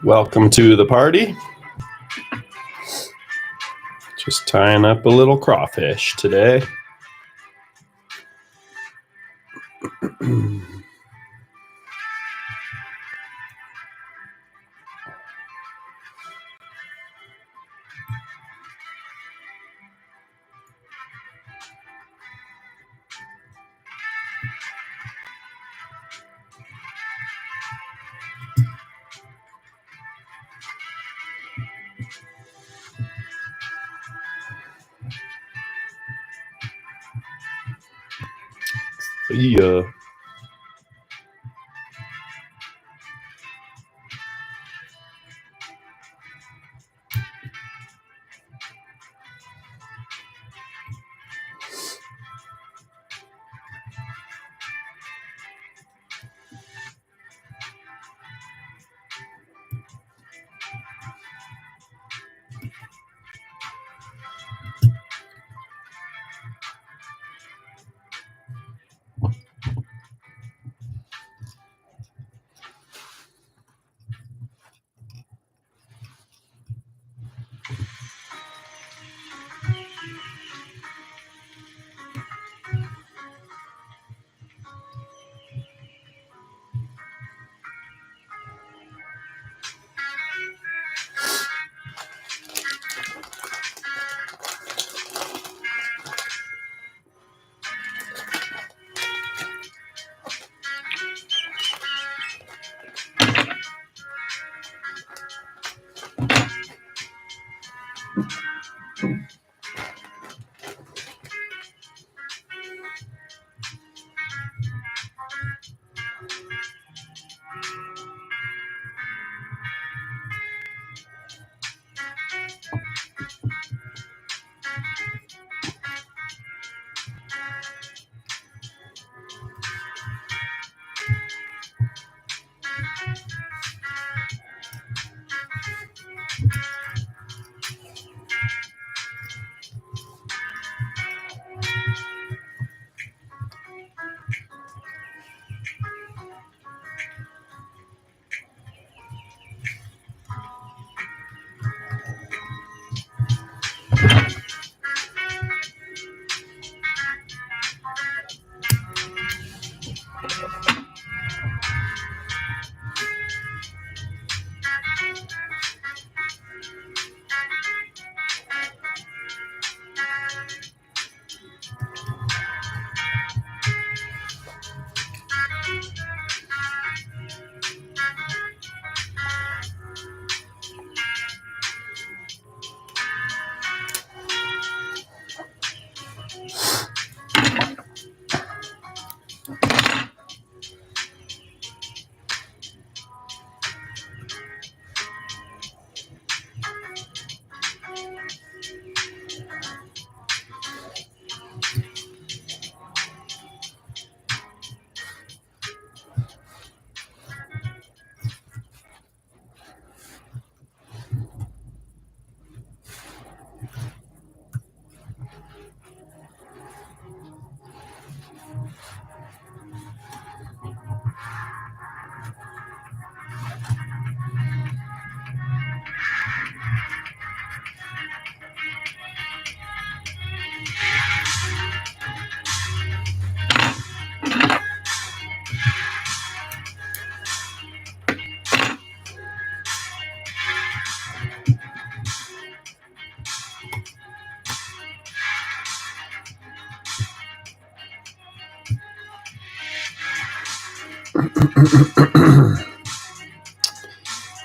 Welcome to the party. Just tying up a little crawfish today. Yeah.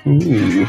Ooh.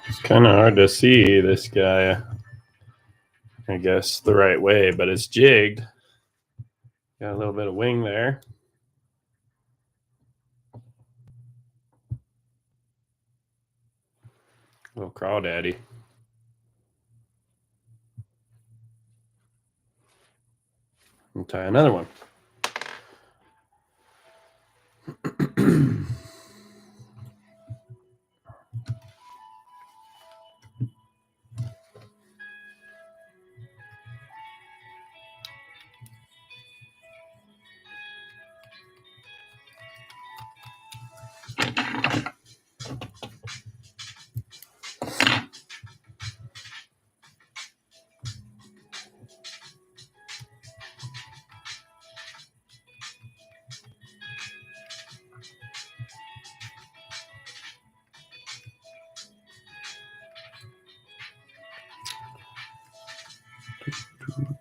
It's kind of hard to see this guy, I guess, the right way, but it's jigged. Got a little bit of wing there. Little crawdaddy. And tie another one.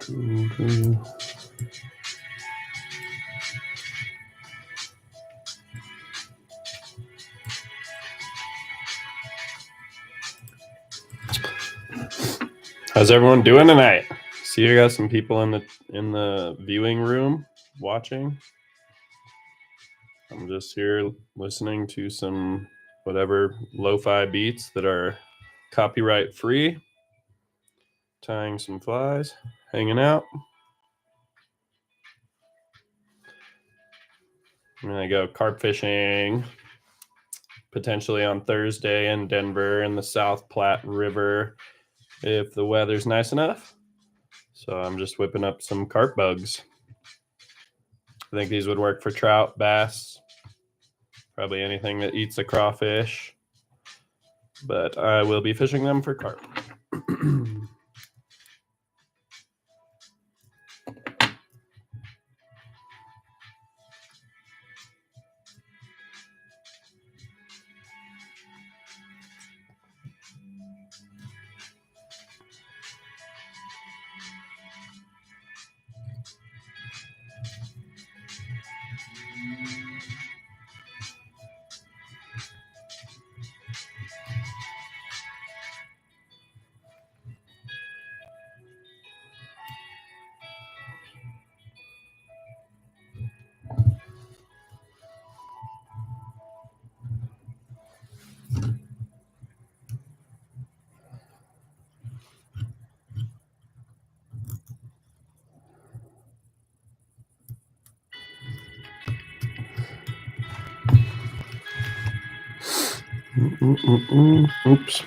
How's everyone doing tonight? See, I got some people in the viewing room watching. I'm just here listening to some whatever lo-fi beats that are copyright free, tying some flies, hanging out. I'm gonna go carp fishing potentially on Thursday in Denver in the South Platte River if the weather's nice enough. So I'm just whipping up some carp bugs. I think these would work for trout, bass, probably anything that eats a crawfish. But I will be fishing them for carp. Oops.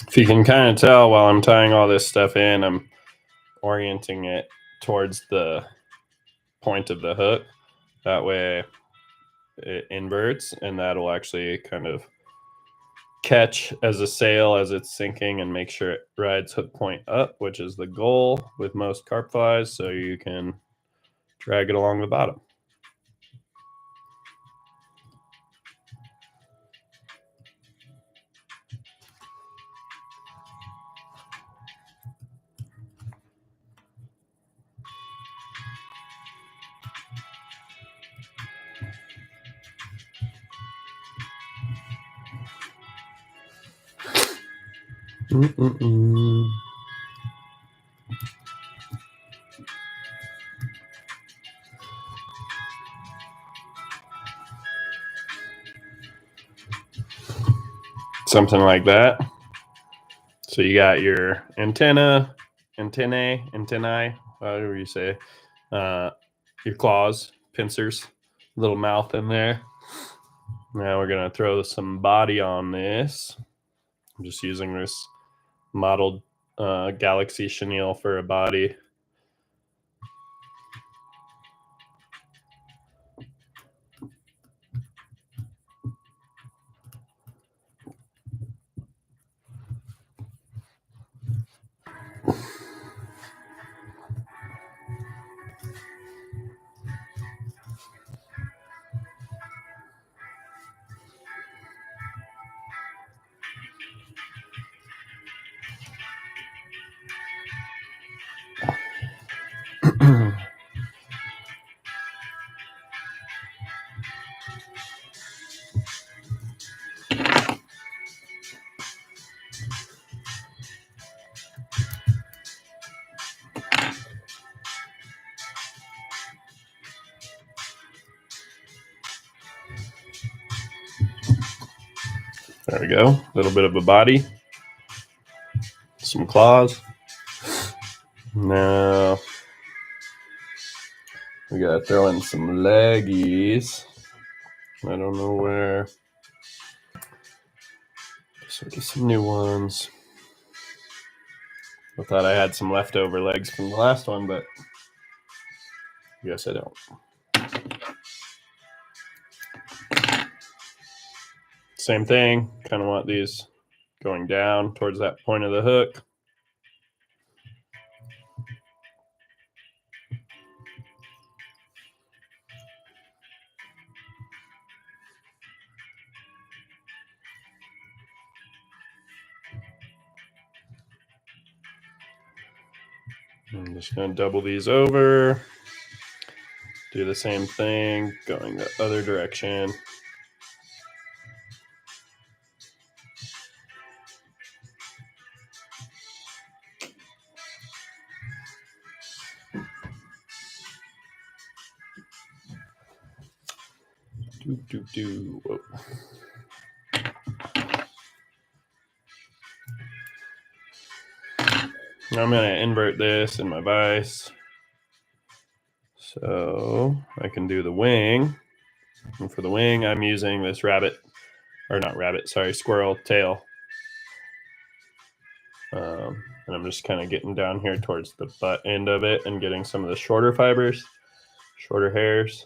If you can kind of tell while I'm tying all this stuff in, I'm orienting it towards the point of the hook. That way it inverts, and that'll actually kind of catch as a sail as it's sinking and make sure it rides hook point up, which is the goal with most carp flies, so you can drag it along the bottom. Something like that. So you got your antennae, however you say, your claws, pincers, little mouth in there. Now we're gonna throw some body on this. I'm just using this mottled Galaxy Chenille for a body. There we go. A little bit of a body, some claws. Now we gotta throw in some leggies. I don't know where. So get some new ones. I thought I had some leftover legs from the last one, but I guess I don't. Same thing, kind of want these going down towards that point of the hook. I'm just going to double these over. Do the same thing, going the other direction. Whoa. I'm going to invert this in my vise so I can do the wing. And for the wing, I'm using this squirrel tail. And I'm just kind of getting down here towards the butt end of it and getting some of the shorter fibers, shorter hairs.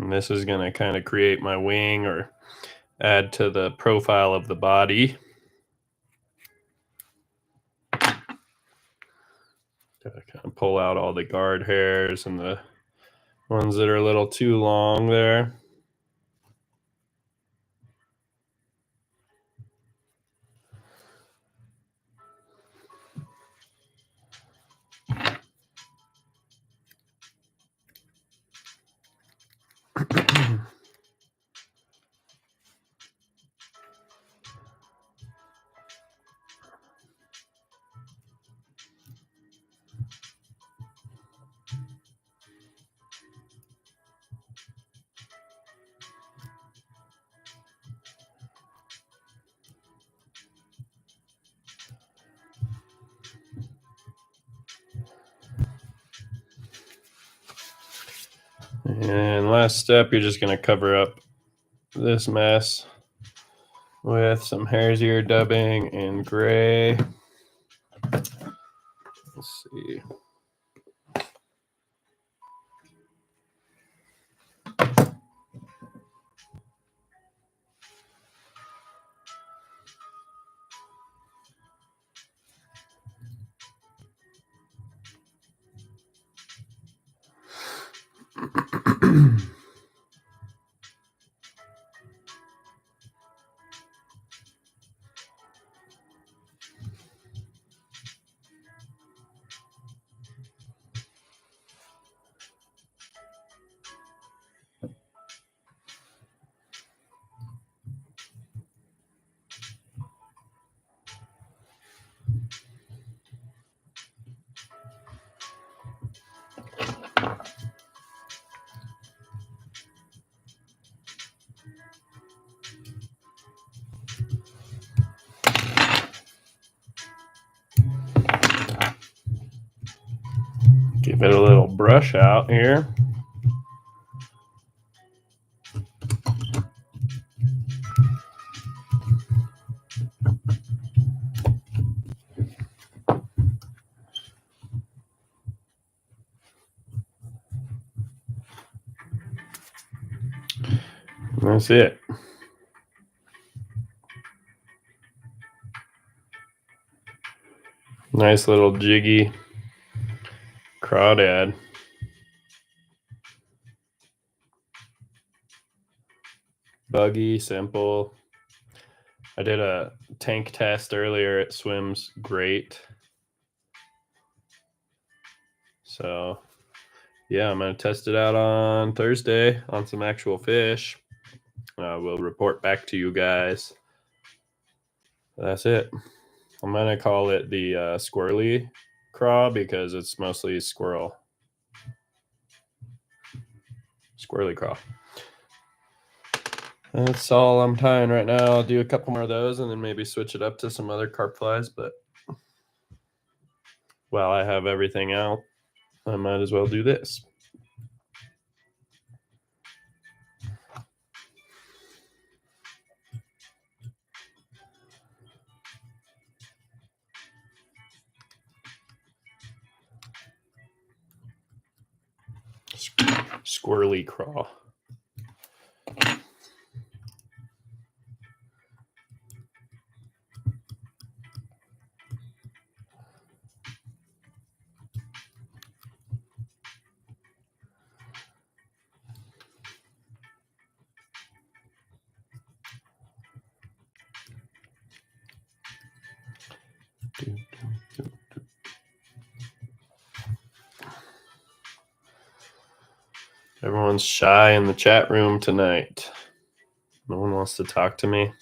And this is going to kind of create my wing or add to the profile of the body. Gotta kind of pull out all the guard hairs and the ones that are a little too long there. And last step, you're just going to cover up this mess with some hare's ear dubbing in gray. Let's see. Give it a little brush out here. And that's it. Nice little jiggy crawdad. Buggy, simple. I did a tank test earlier. It swims great. So, yeah, I'm going to test it out on Thursday on some actual fish. We'll report back to you guys. That's it. I'm going to call it the squirrely craw because it's mostly squirrely craw. That's all I'm tying right now. I'll do a couple more of those and then maybe switch it up to some other carp flies. But while I have everything out, I might as well do this. Squirrely craw. Everyone's shy in the chat room tonight. No one wants to talk to me.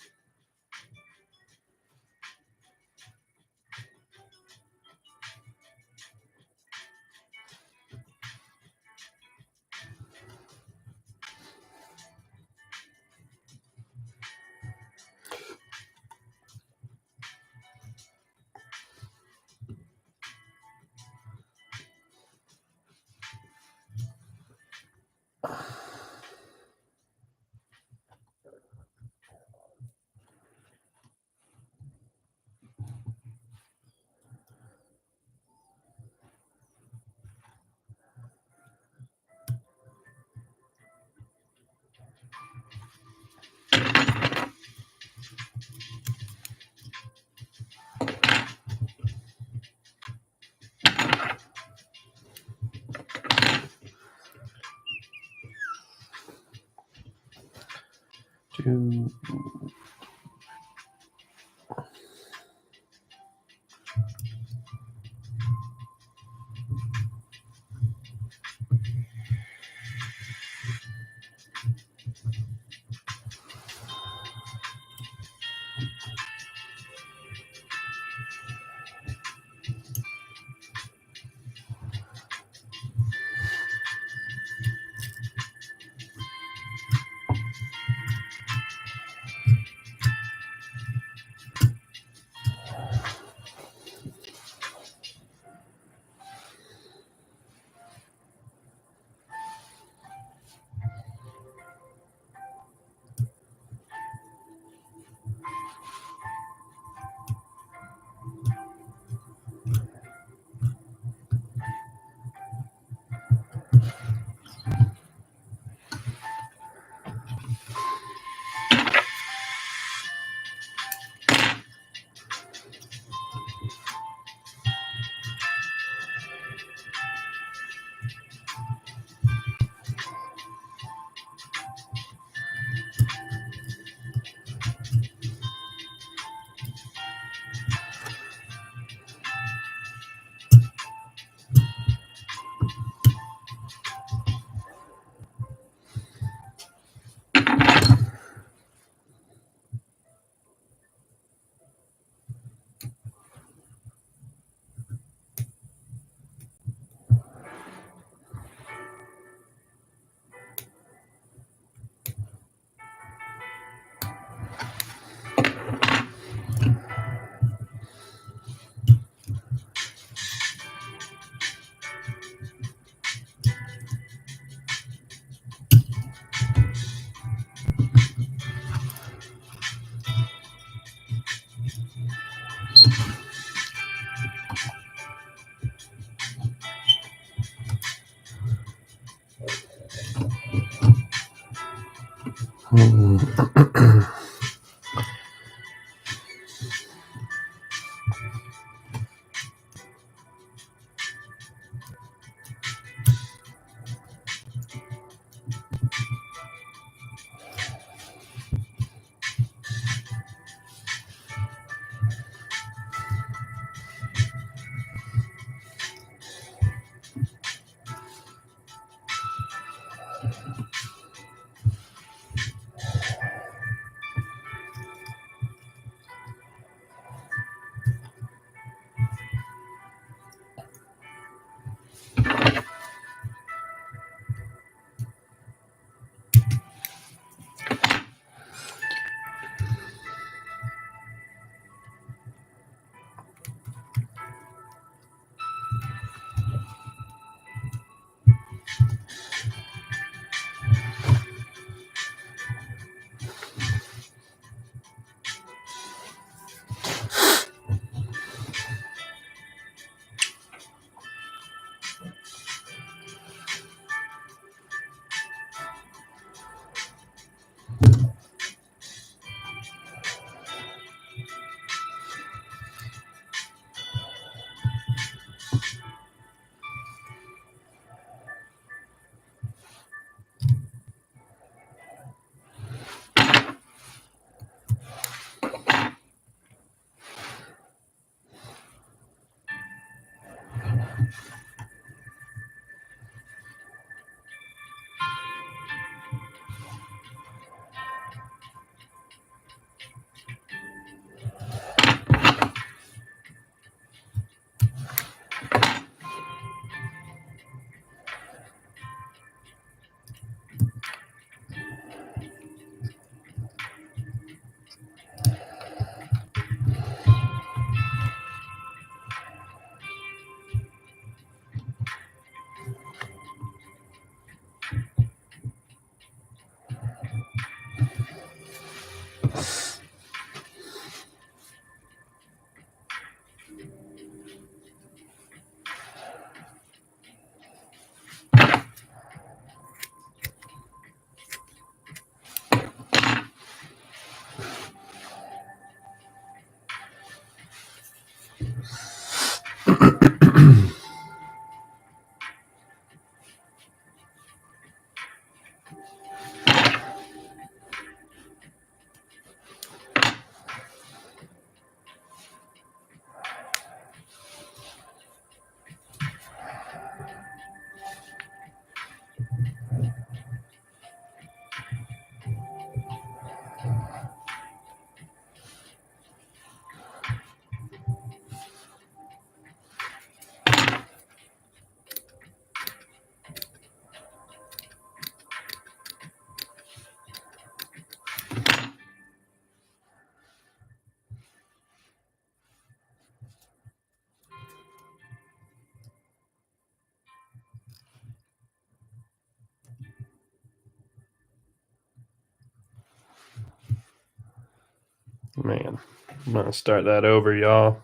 Man, I'm gonna start that over, y'all.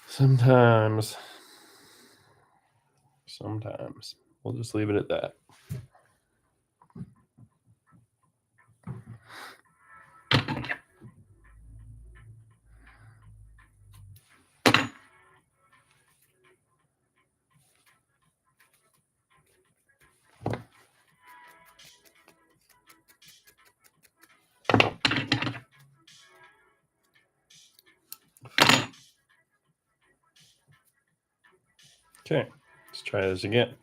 Sometimes we'll just leave it at that. Okay, let's try this again.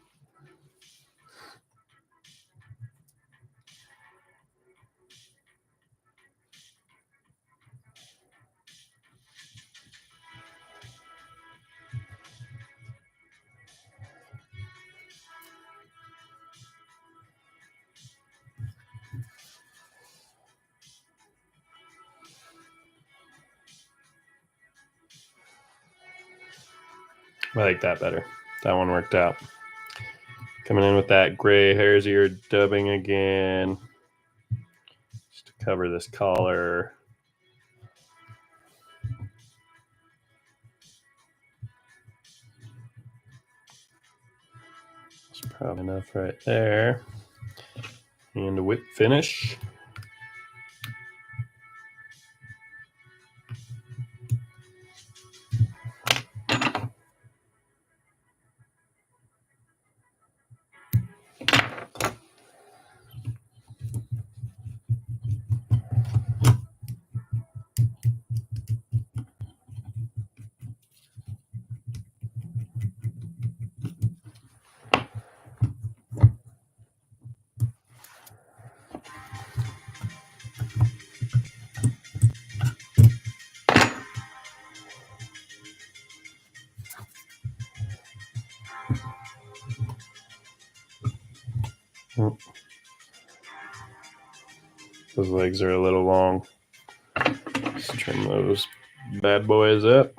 I like that better. That one worked out. Coming in with that gray hare's ear dubbing again. Just to cover this collar. That's probably enough right there. And a whip finish. Those legs are a little long. Let's trim those bad boys up.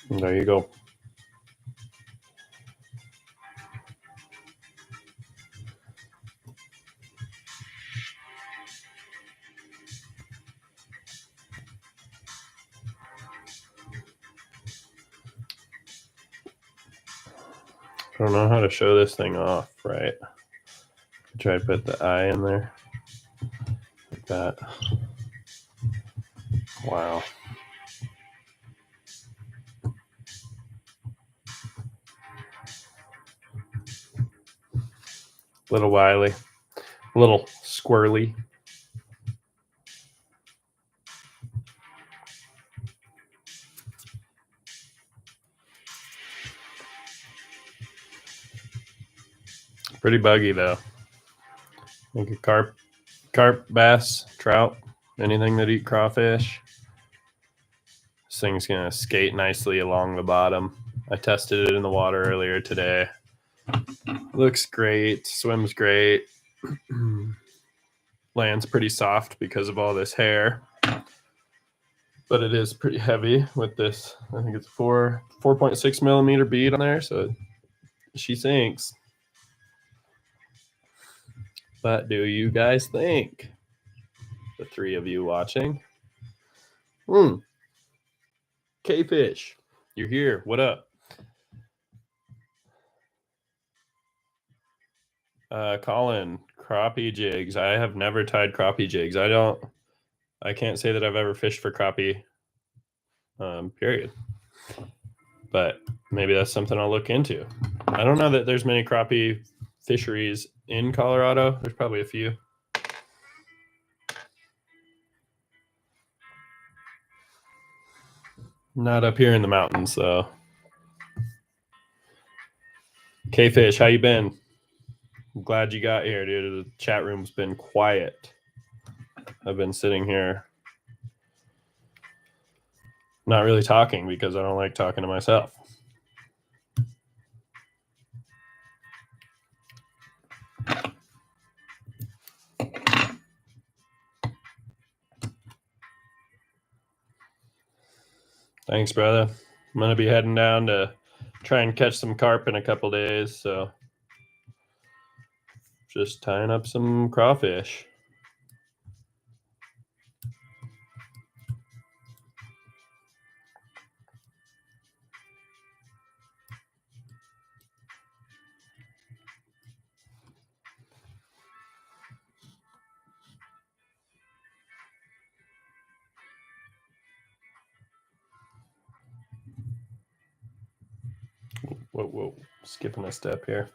And there you go. I don't know how to show this thing off, right? Try to put the eye in there. Like that. Wow. Little wily. A little squirrely. Pretty buggy though. I think a carp, bass, trout, anything that eat crawfish. This thing's gonna skate nicely along the bottom. I tested it in the water earlier today. Looks great, swims great. Lands pretty soft because of all this hair. but it is pretty heavy with this. I think it's 4.6 millimeter bead on there, so she sinks. What do you guys think? The three of you watching. K-Fish, you're here. What up? Colin, crappie jigs. I have never tied crappie jigs. I can't say that I've ever fished for crappie, period. But maybe that's something I'll look into. I don't know that there's many crappie fisheries in Colorado. There's probably a few. Not up here in the mountains, though. K-Fish, how you been? I'm glad you got here, dude. The chat room's been quiet. I've been sitting here not really talking because I don't like talking to myself. Thanks, brother. I'm going to be heading down to try and catch some carp in a couple days, so just tying up some crawfish. Whoa, skipping a step here.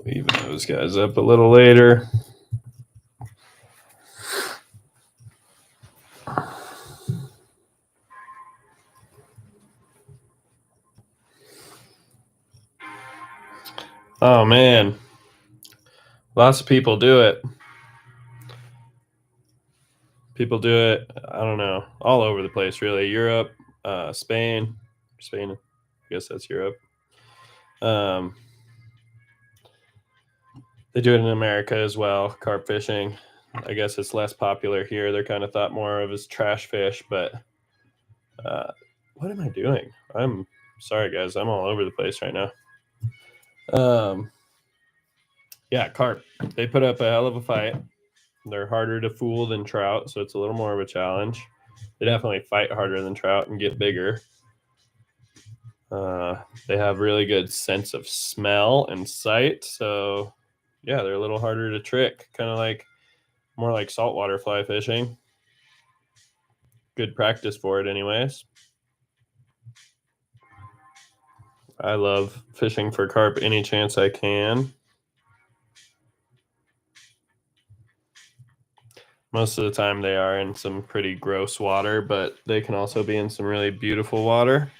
Even those guys up a little later. Oh, man. Lots of people do it. People do it, I don't know, all over the place, really. Europe, Spain, I guess that's Europe. They do it in America as well, carp fishing. I guess it's less popular here. They're kind of thought more of as trash fish, but what am I doing? I'm sorry, guys. I'm all over the place right now. Yeah, carp. They put up a hell of a fight. They're harder to fool than trout, so it's a little more of a challenge. They definitely fight harder than trout and get bigger. They have really good sense of smell and sight, so yeah, they're a little harder to trick. Kind of like more like saltwater fly fishing. Good practice for it, anyways. I love fishing for carp any chance I can. Most of the time they are in some pretty gross water, but they can also be in some really beautiful water.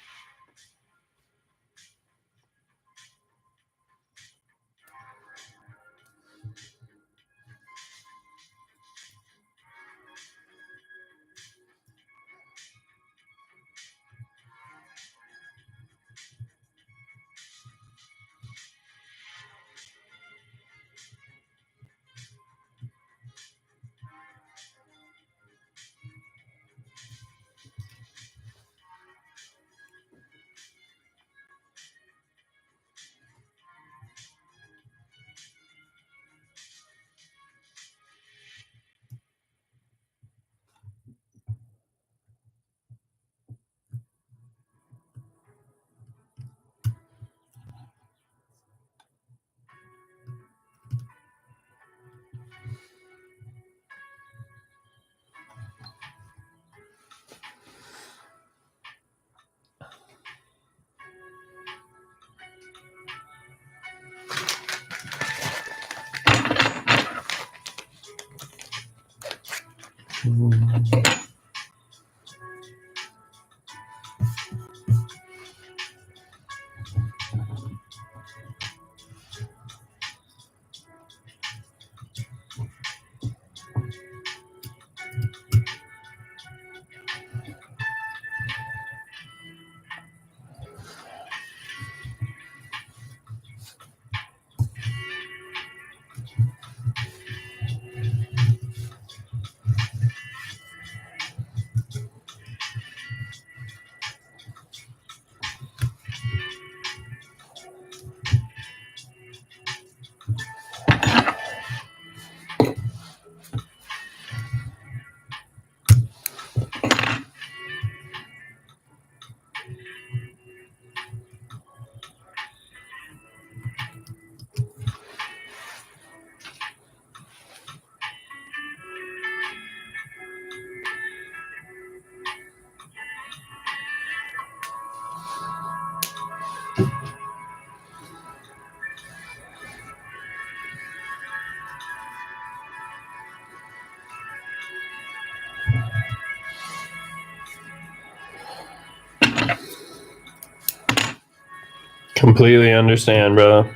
Completely understand, bro.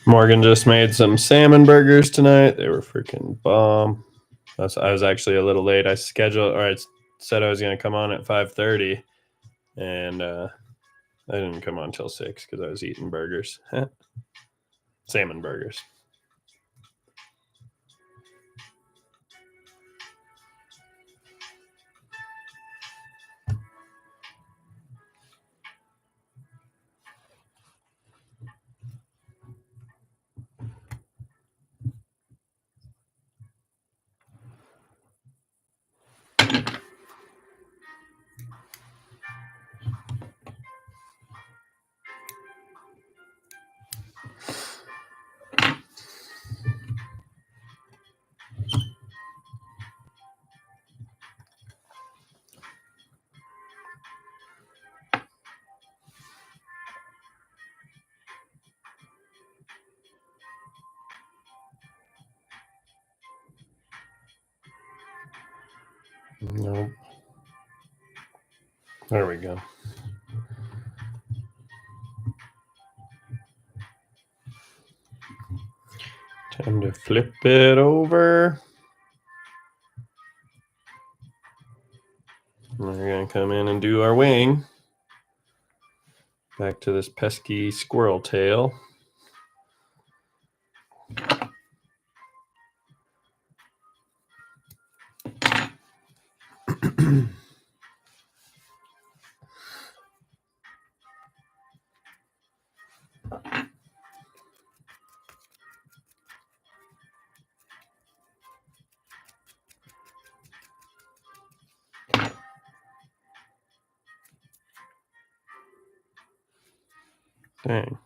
Morgan just made some salmon burgers tonight. They were freaking bomb. I was actually a little late. I said I was going to come on at 5:30, and I didn't come on until 6 because I was eating burgers. Salmon burgers. Nope. There we go. Time to flip it over. We're going to come in and do our wing. Back to this pesky squirrel tail. Dang.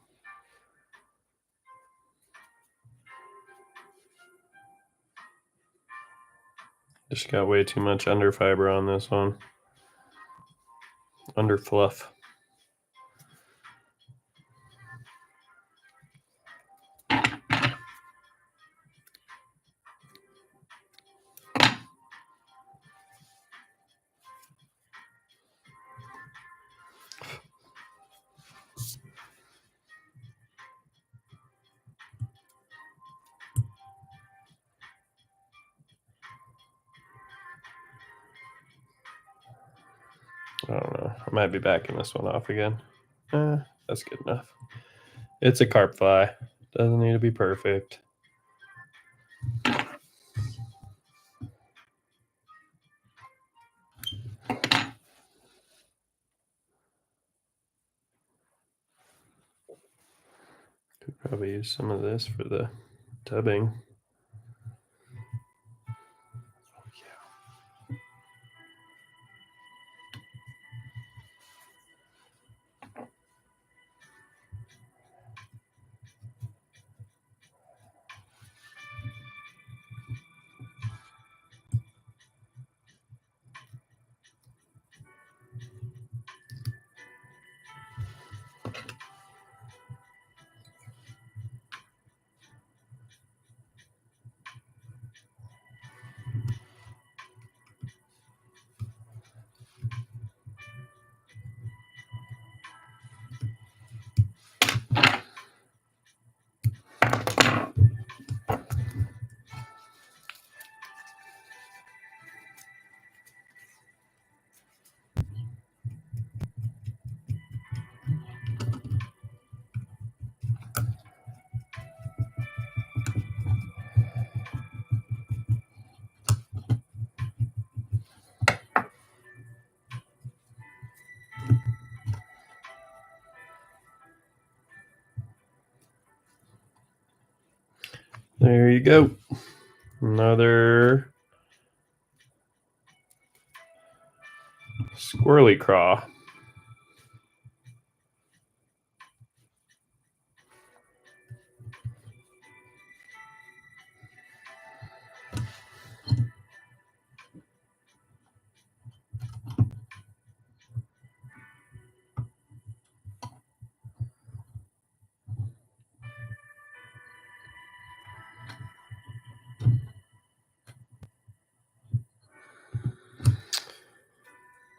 Just got way too much under fiber on this one. Under fluff. I don't know. I might be backing this one off again. That's good enough. It's a carp fly. Doesn't need to be perfect. Could probably use some of this for the tubbing. There you go. Another squirrely craw.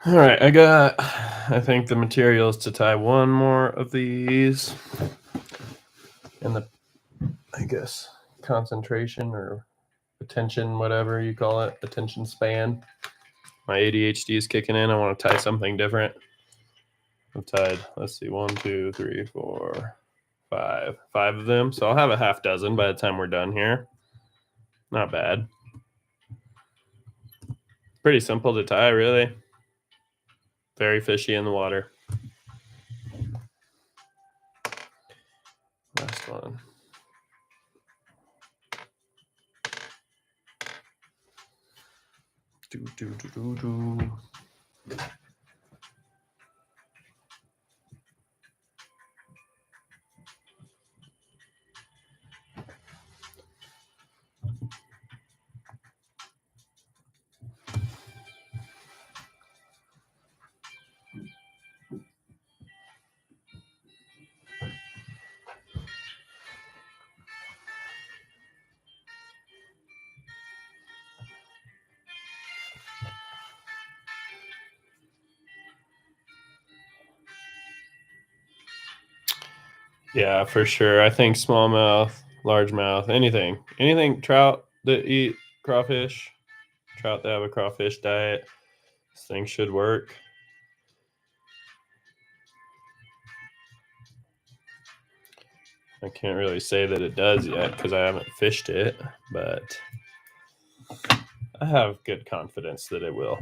All right, I think the materials to tie one more of these, and the, I guess, concentration or attention, whatever you call it, attention span. My ADHD is kicking in. I want to tie something different. I've tied, let's see, 1, 2, 3, 4, 5 of them. So I'll have a half dozen by the time we're done here. Not bad. Pretty simple to tie, really. Very fishy in the water. Last one. Yeah, for sure. I think smallmouth, largemouth, anything trout that eat crawfish, trout that have a crawfish diet, this thing should work. I can't really say that it does yet because I haven't fished it, but I have good confidence that it will.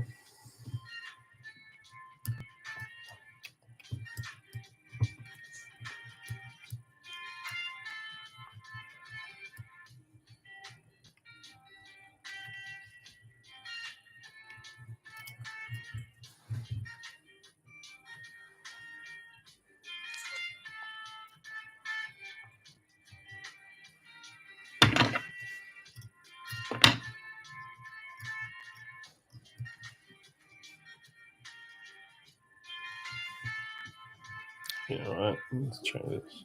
You know what? Let's try this.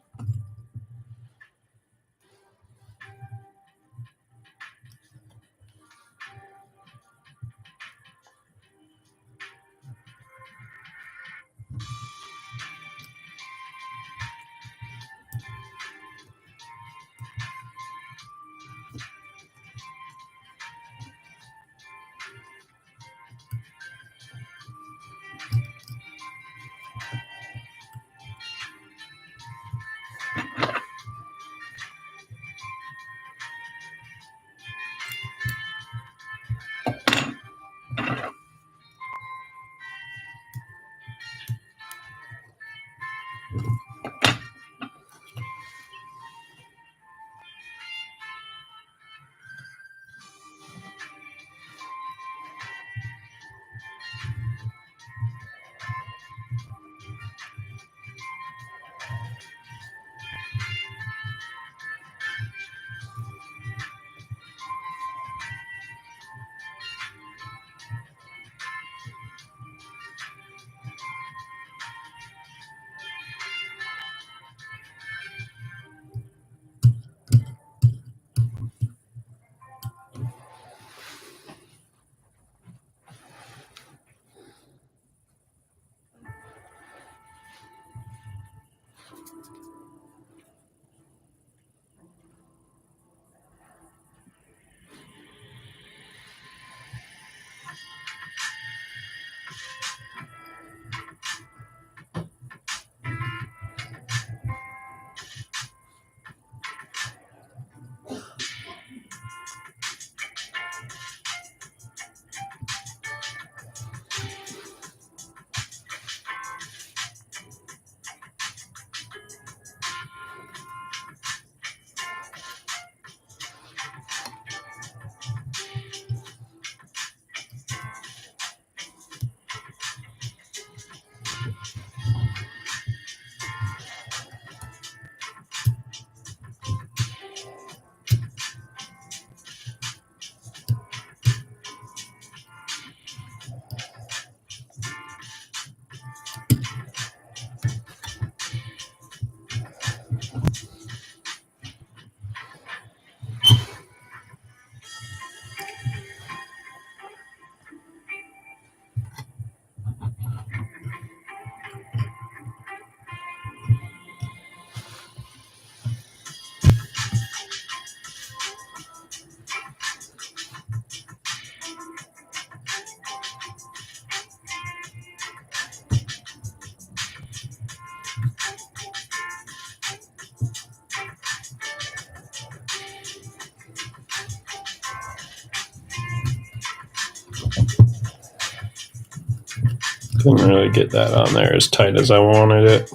Couldn't really get that on there as tight as I wanted it,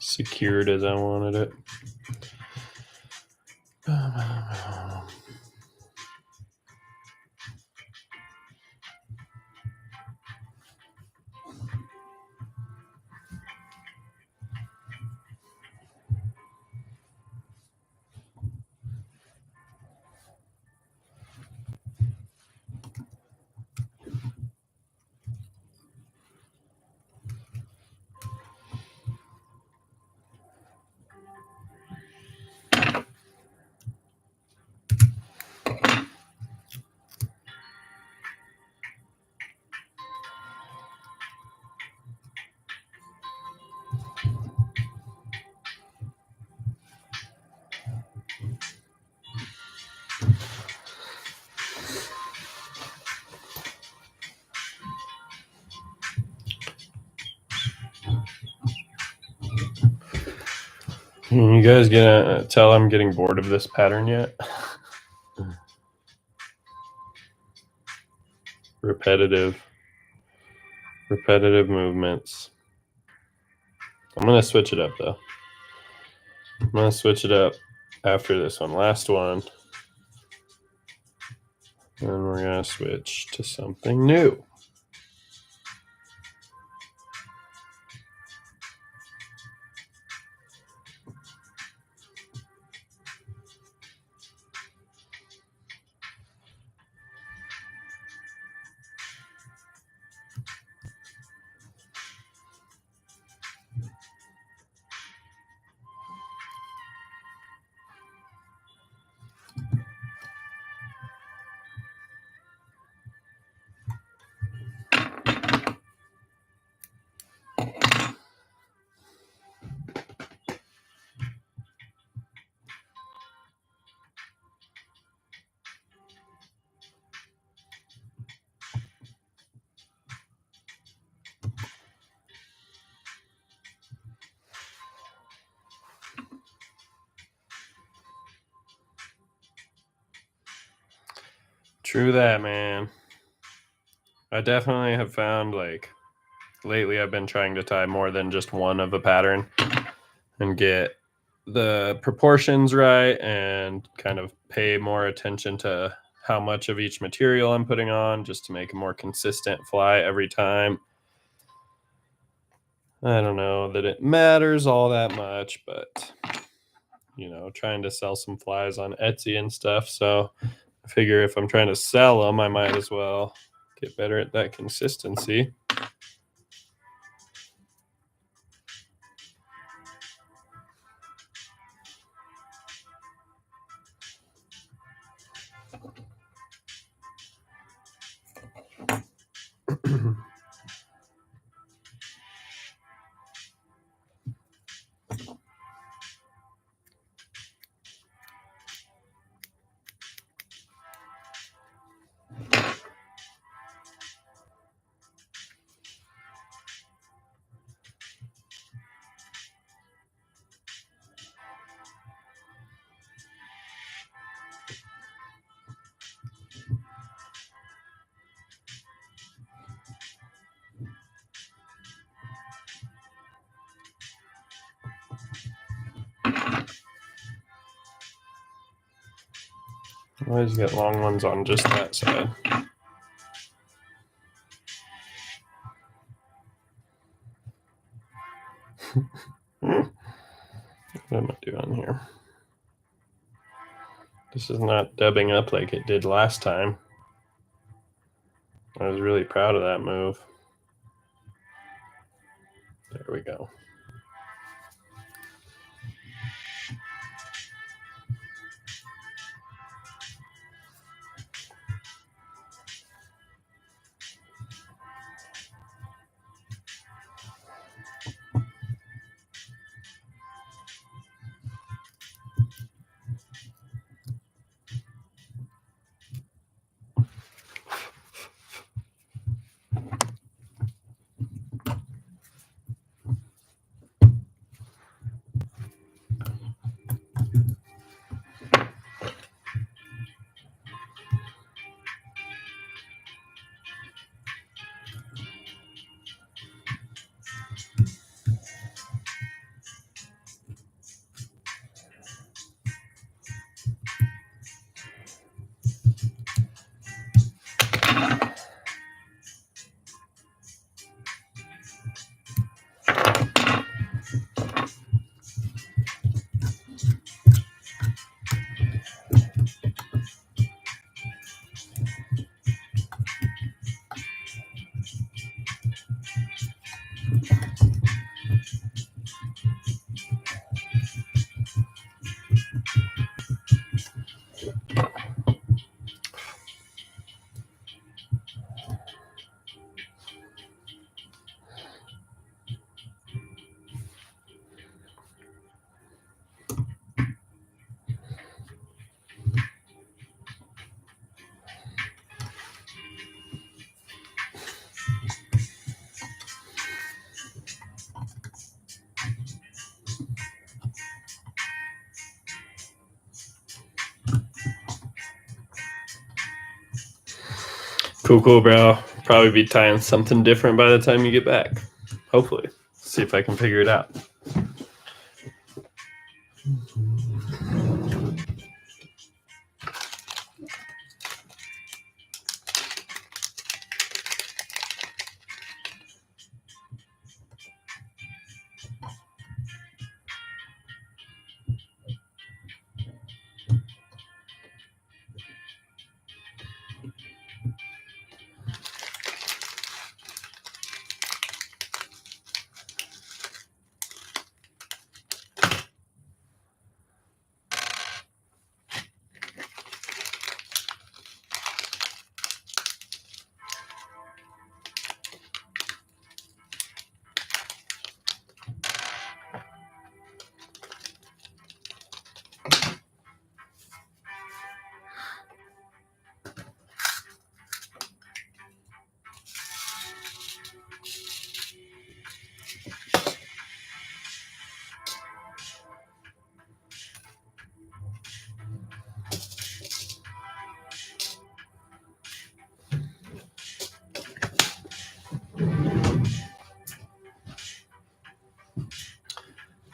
secured as I wanted it. You guys gonna tell I'm getting bored of this pattern yet? Repetitive movements. I'm gonna switch it up though. I'm gonna switch it up after this one. Last one. And we're gonna switch to something new. True that, man. I definitely have found, like, lately I've been trying to tie more than just one of a pattern and get the proportions right and kind of pay more attention to how much of each material I'm putting on just to make a more consistent fly every time. I don't know that it matters all that much, but you know, trying to sell some flies on Etsy and stuff. So I figure if I'm trying to sell them, I might as well get better at that consistency. I always get long ones on just that side. What am I doing here? This is not dubbing up like it did last time. I was really proud of that move. There we go. Cool, bro. Probably be tying something different by the time you get back. Hopefully. See if I can figure it out.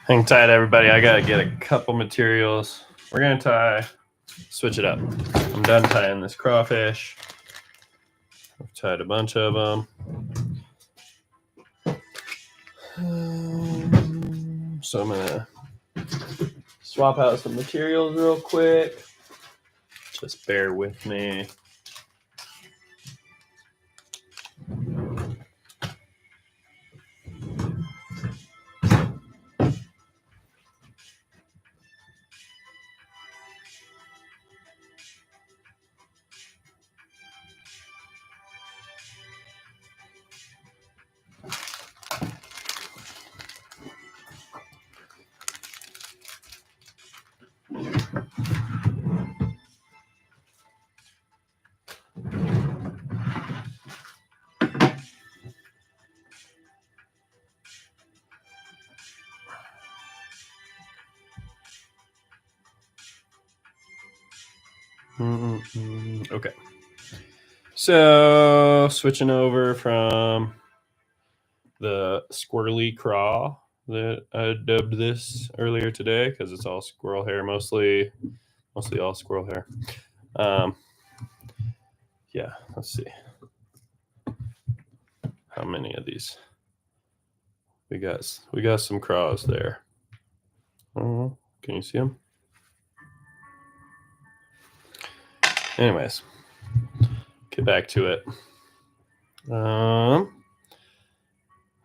Hang tight, everybody. I gotta get a couple materials. We're gonna switch it up. I'm done tying this crawfish. I've tied a bunch of them. So I'm gonna swap out some materials real quick. Just bear with me. Okay. So switching over from the squirrely craw that I dubbed this earlier today because it's all squirrel hair, mostly all squirrel hair. Yeah, let's see. How many of these? We got some craws there. Oh, can you see them? Anyways, get back to it. I'm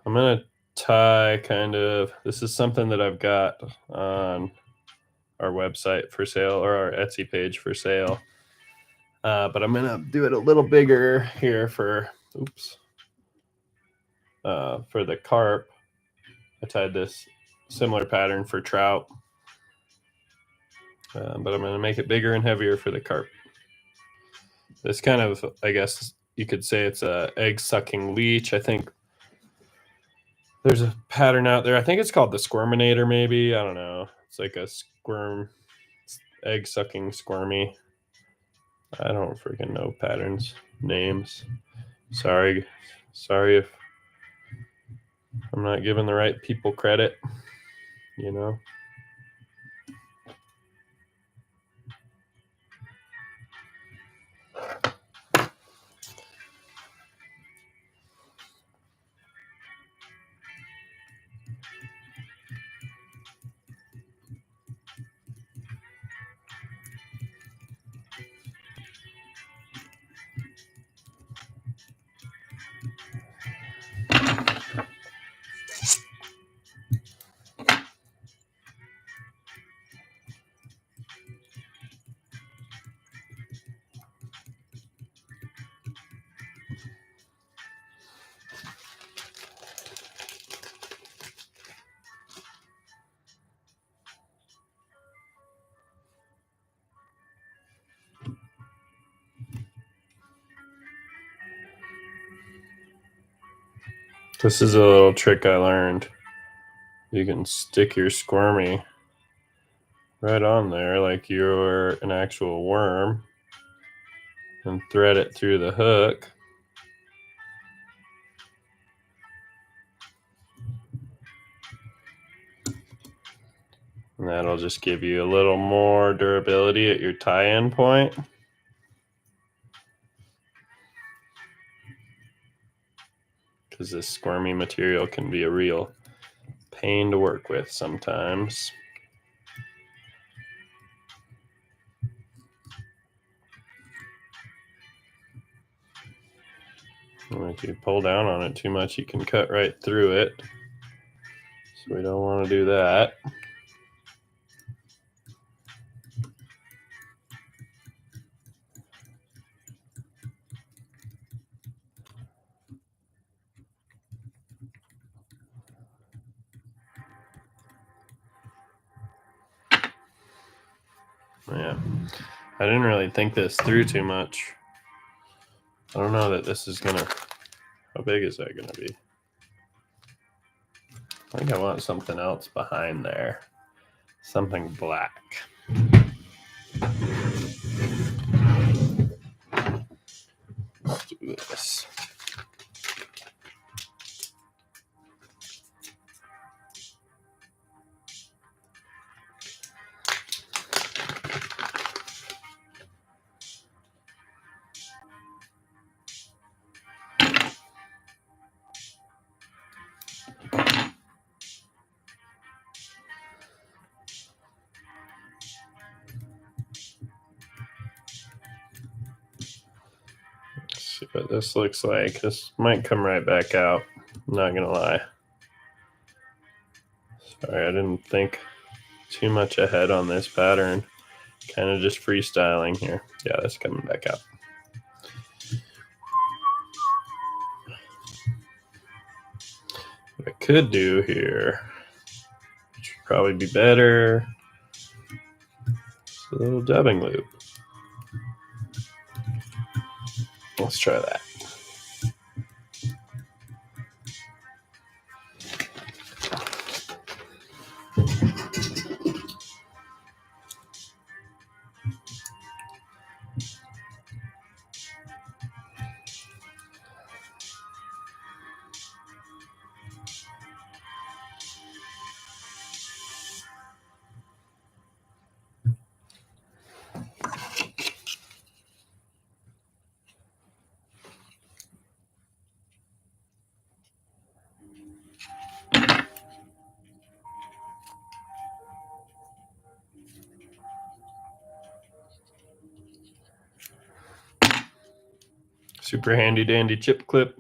gonna tie this is something that I've got on our website for sale, or our Etsy page for sale. But I'm gonna do it a little bigger here for the carp. I tied this similar pattern for trout, but I'm gonna make it bigger and heavier for the carp. This kind of, I guess you could say, it's a egg sucking leech. I think there's a pattern out there. I think it's called the Squirminator, maybe. I don't know. It's like a egg sucking squirmy. I don't freaking know patterns, names. Sorry if I'm not giving the right people credit, you know. This is a little trick I learned. You can stick your squirmy right on there like you're an actual worm and thread it through the hook. And that'll just give you a little more durability at your tie-in point. Because this squirmy material can be a real pain to work with sometimes. And if you pull down on it too much, you can cut right through it. So we don't want to do that. Yeah, I didn't really think this through too much. I don't know that this is gonna, how big is that gonna be? I think I want something else behind there. Something black. Let's do this. See what this looks like. This might come right back out. I'm not gonna lie. Sorry, I didn't think too much ahead on this pattern. Kind of just freestyling here. Yeah, that's coming back out. What I could do here, which would probably be better, is a little dubbing loop. Let's try that. Super handy dandy chip clip.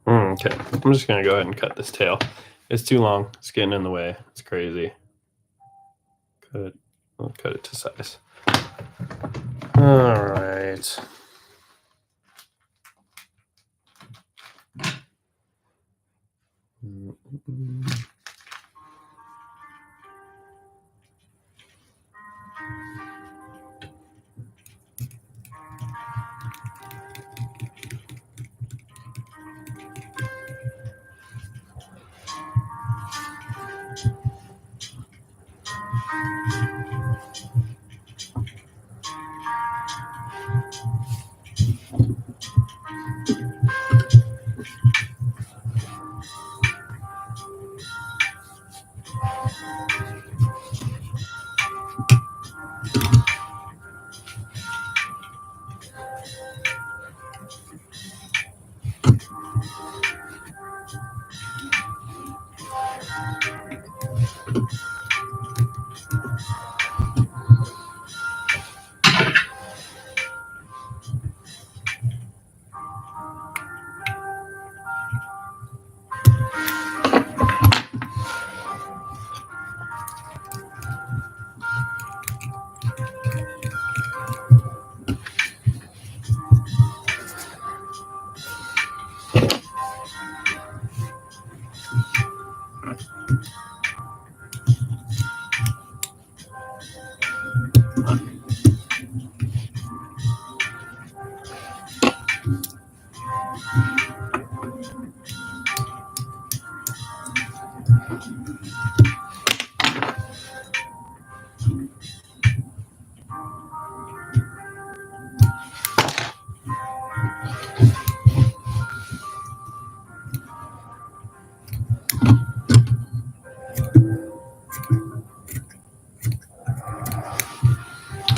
Okay, I'm just gonna go ahead and cut this tail. It's too long. It's getting in the way. It's crazy. I'll cut it to size. All right.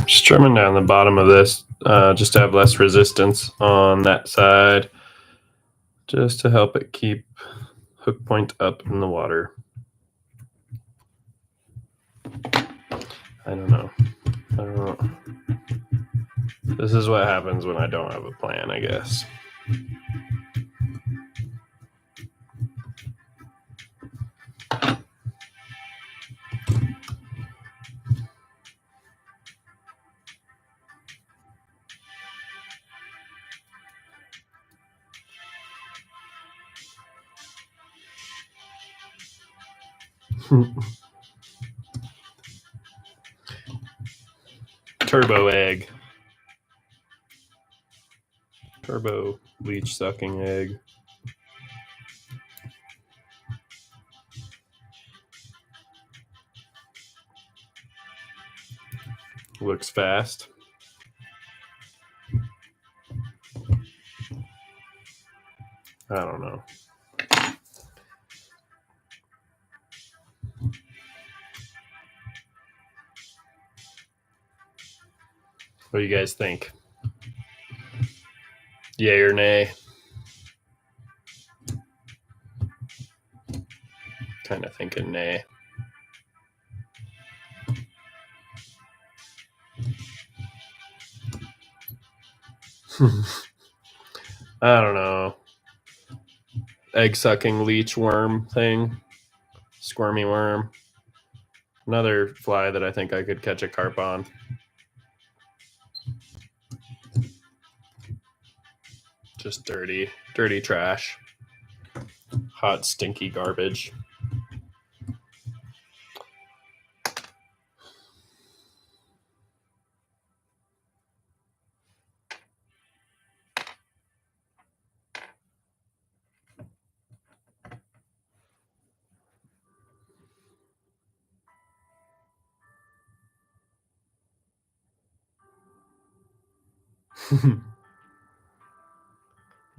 Just trimming down the bottom of this just to have less resistance on that side, just to help it keep hook point up in the water. I don't know. This is what happens when I don't have a plan, I guess. Turbo egg. Turbo leech sucking egg. Looks fast. I don't know. What do you guys think? Yay or nay? Kind of thinking nay. I don't know. Egg sucking leech worm thing. Squirmy worm. Another fly that I think I could catch a carp on. Just dirty trash. Hot, stinky garbage.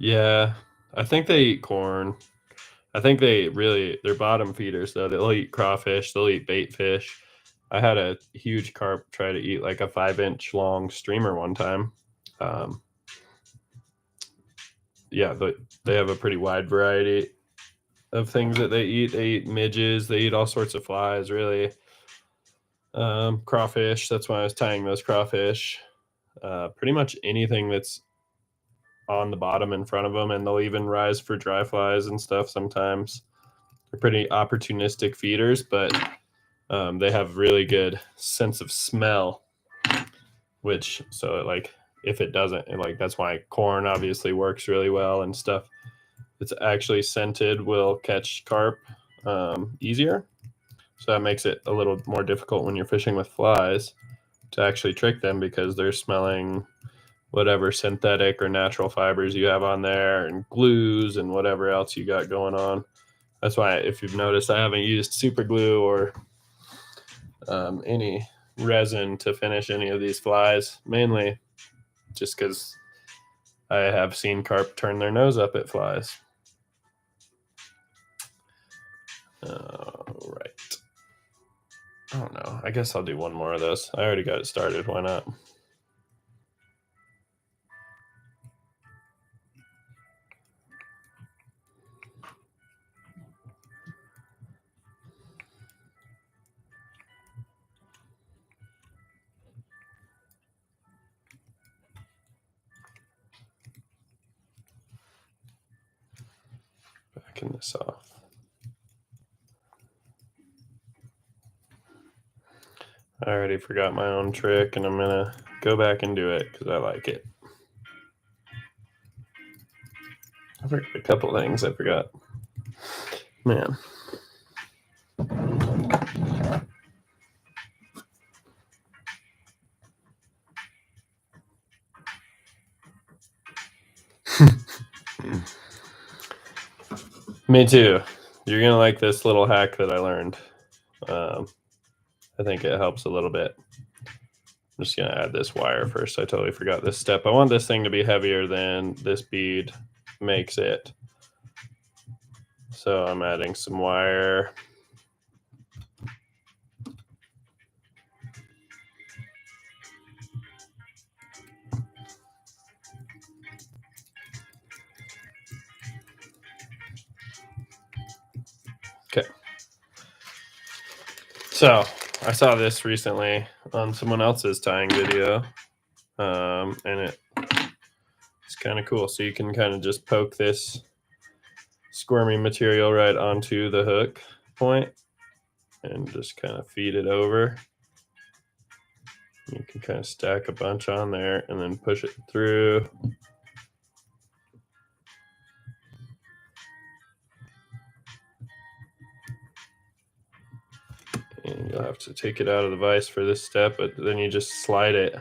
Yeah, I think they eat corn. I think they're bottom feeders, though. They'll eat crawfish, they'll eat bait fish. I had a huge carp try to eat like a 5-inch long streamer one time. Yeah, they have a pretty wide variety of things that they eat. They eat midges, they eat all sorts of flies, really. Crawfish, that's why I was tying those crawfish. Pretty much anything that's on the bottom in front of them, and they'll even rise for dry flies and stuff sometimes. They're pretty opportunistic feeders, but they have really good sense of smell, which, so like if it doesn't, like that's why corn obviously works really well and stuff. It's actually scented will catch carp easier. So that makes it a little more difficult when you're fishing with flies to actually trick them, because they're smelling whatever synthetic or natural fibers you have on there and glues and whatever else you got going on. That's why, if you've noticed, I haven't used super glue or any resin to finish any of these flies, mainly just because I have seen carp turn their nose up at flies. Right. I don't know. I guess I'll do one more of this. I already got it started. Why not? Backing this off. I already forgot my own trick, and I'm going to go back and do it because I like it. I forgot a couple things I forgot. Man. Me too. You're going to like this little hack that I learned. I think it helps a little bit. I'm just going to add this wire first. I totally forgot this step. I want this thing to be heavier than this bead makes it. So I'm adding some wire. Okay. So I saw this recently on someone else's tying video, and it's kind of cool. So you can kind of just poke this squirmy material right onto the hook point and just kind of feed it over. You can kind of stack a bunch on there and then push it through. And you'll have to take it out of the vise for this step, but then you just slide it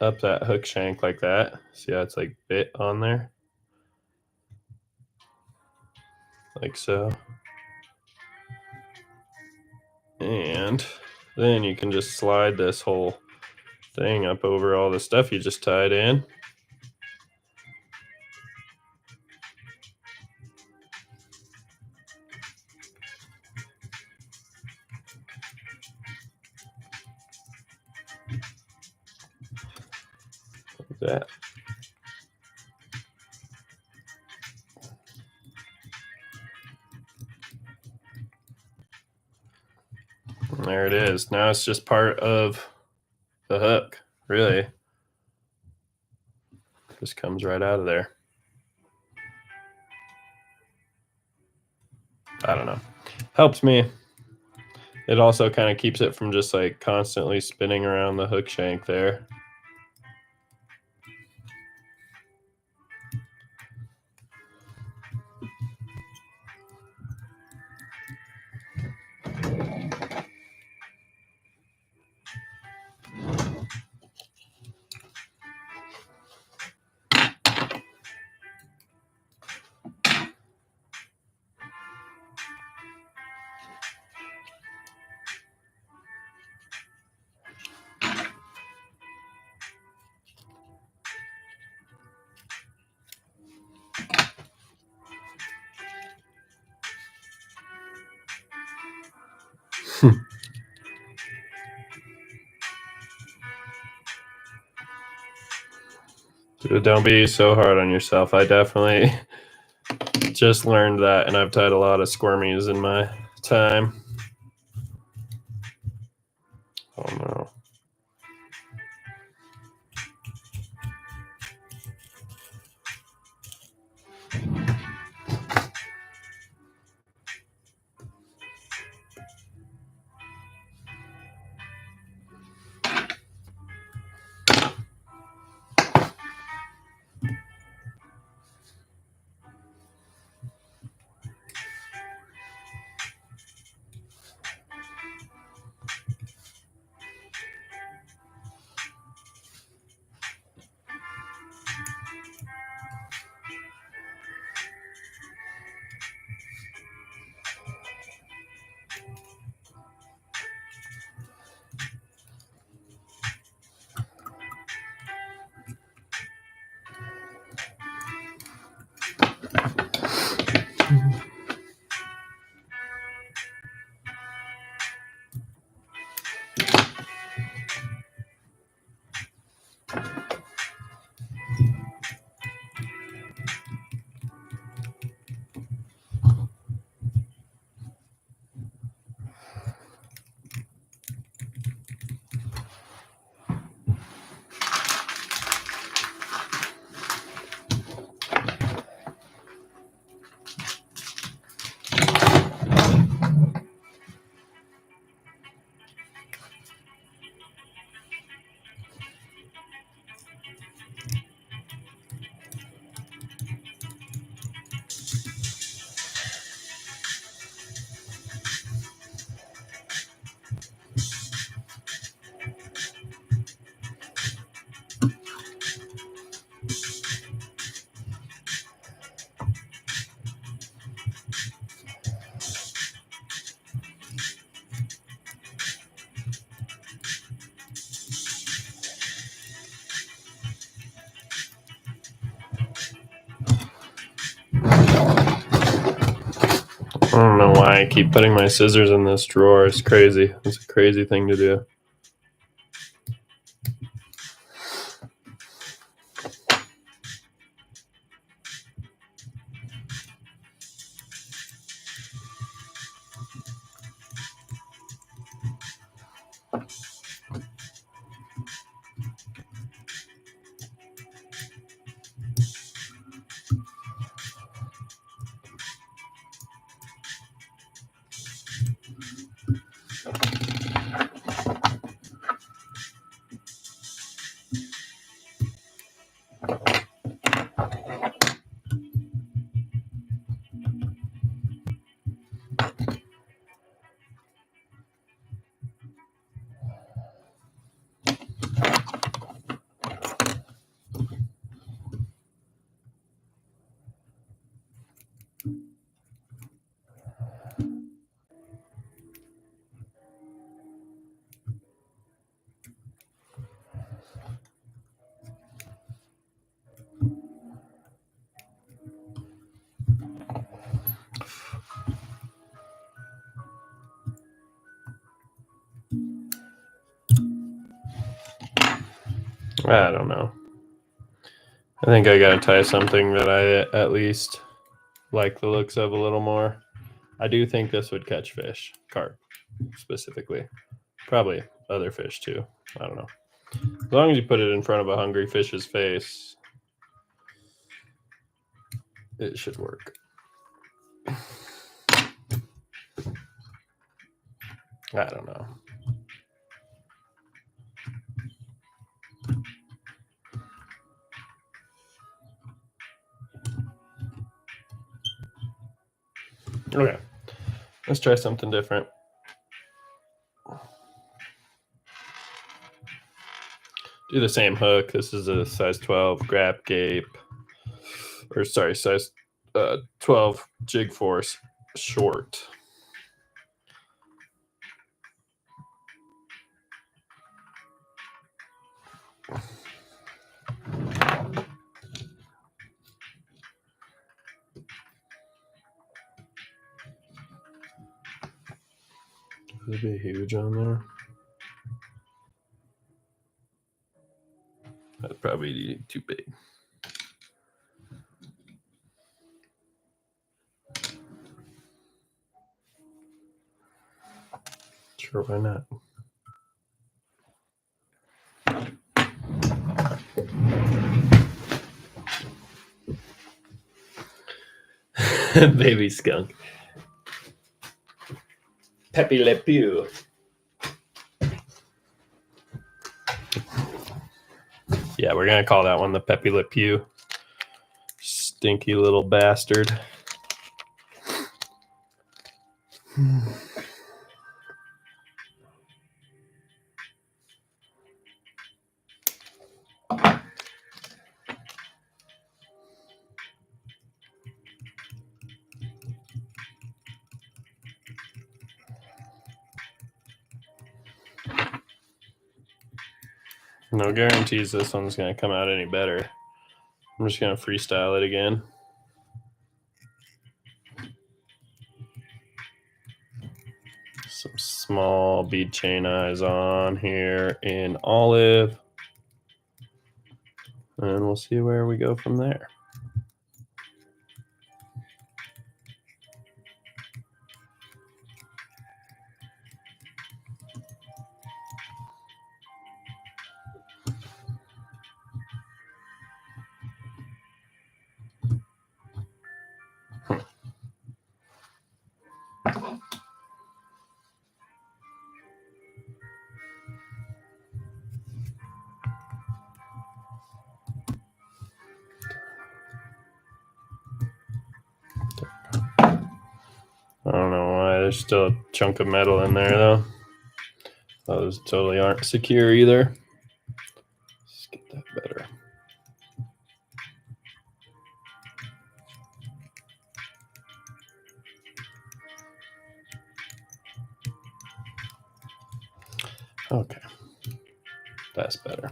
up that hook shank like that. See how it's like bit on there? Like so. And then you can just slide this whole thing up over all the stuff you just tied in. Like that. And there it is. Now it's just part of the hook, really. Just comes right out of there. I don't know. Helps me. It also kind of keeps it from just like constantly spinning around the hook shank there. Don't be so hard on yourself. I definitely just learned that, and I've tied a lot of squirmies in my time. Oh no. don't know why I keep putting my scissors in this drawer. It's crazy. It's a crazy thing to do. I don't know. I think I gotta tie something that I at least like the looks of a little more. I do think this would catch fish, carp specifically. Probably other fish too. I don't know. As long as you put it in front of a hungry fish's face, it should work. I don't know. Okay, let's try something different. Do the same hook. This is a size 12 grab gape, or sorry, size 12 jig force short. Would it be huge on there? That'd probably be too big. Sure, why not? Baby skunk. Pepe Le Pew. Yeah, we're going to call that one the Pepe Le Pew. Stinky little bastard. No guarantees this one's going to come out any better. I'm just going to freestyle it again. Some small bead chain eyes on here in olive. And we'll see where we go from there. I don't know why. There's still a chunk of metal in there, though. Those totally aren't secure either. Let's get that better. Okay. That's better.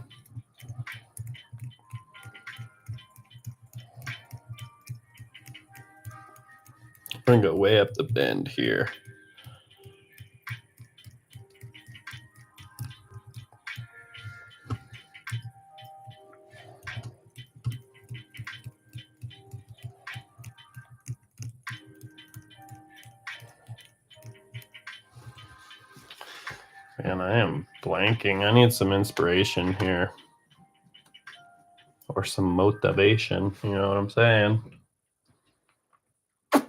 We're gonna go way up the bend here. Man, I am blanking. I need some inspiration here. Or some motivation, you know what I'm saying? I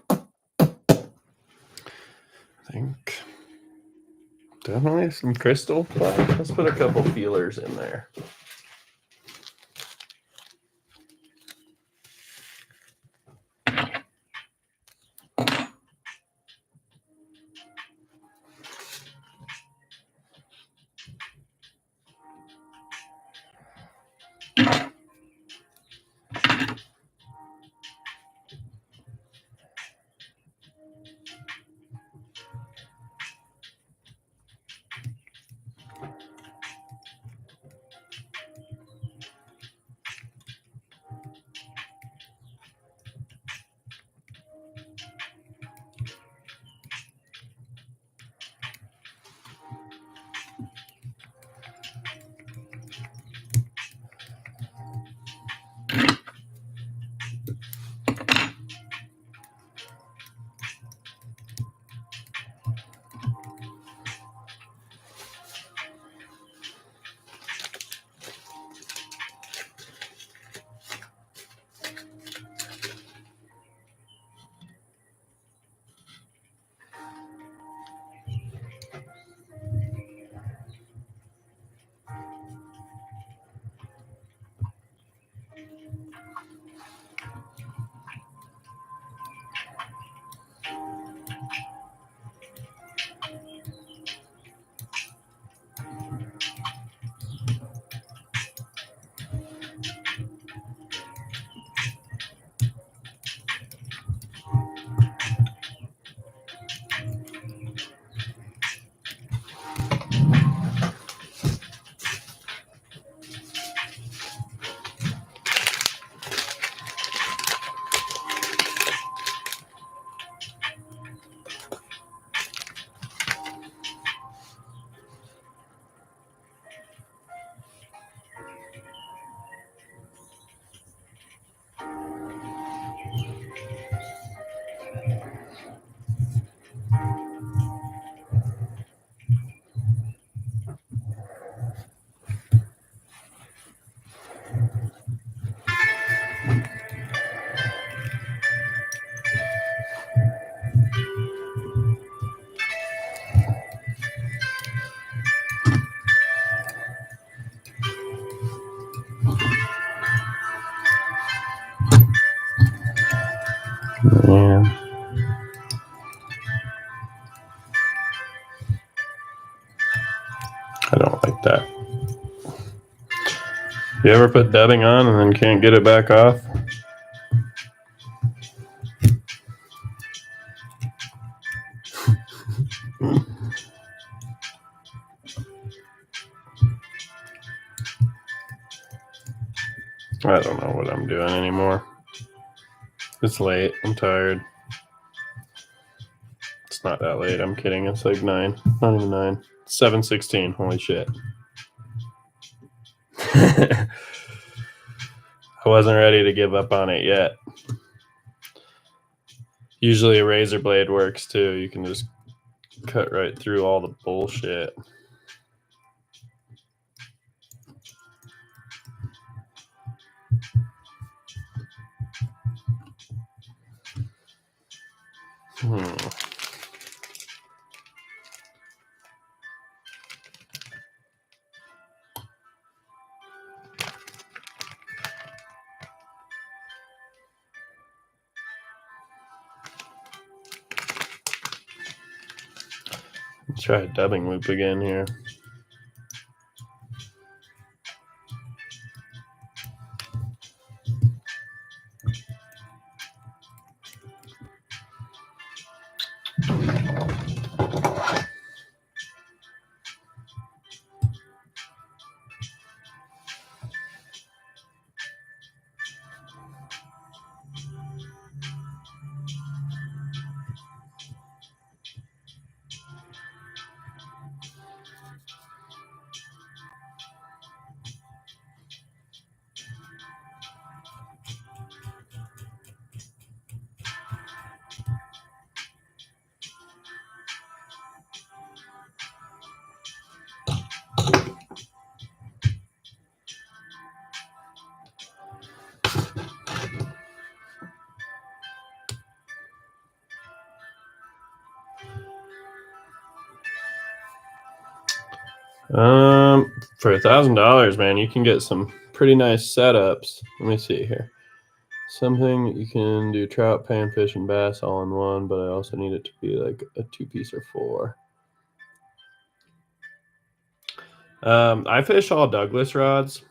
think definitely some crystal. Let's put a couple feelers in there. Man. I don't like that. You ever put dubbing on and then can't get it back off? I don't know what I'm doing anymore. It's late. I'm tired. It's not that late. I'm kidding. It's like 9. Not even 9. 7:16. Holy shit. I wasn't ready to give up on it yet. Usually a razor blade works too. You can just cut right through all the bullshit. Let's try a dubbing loop again here. For $1,000, man, you can get some pretty nice setups. Let me see here. Something you can do trout, panfish, and bass all in one, but I also need it to be like a 2-piece or 4. I fish all Douglas rods,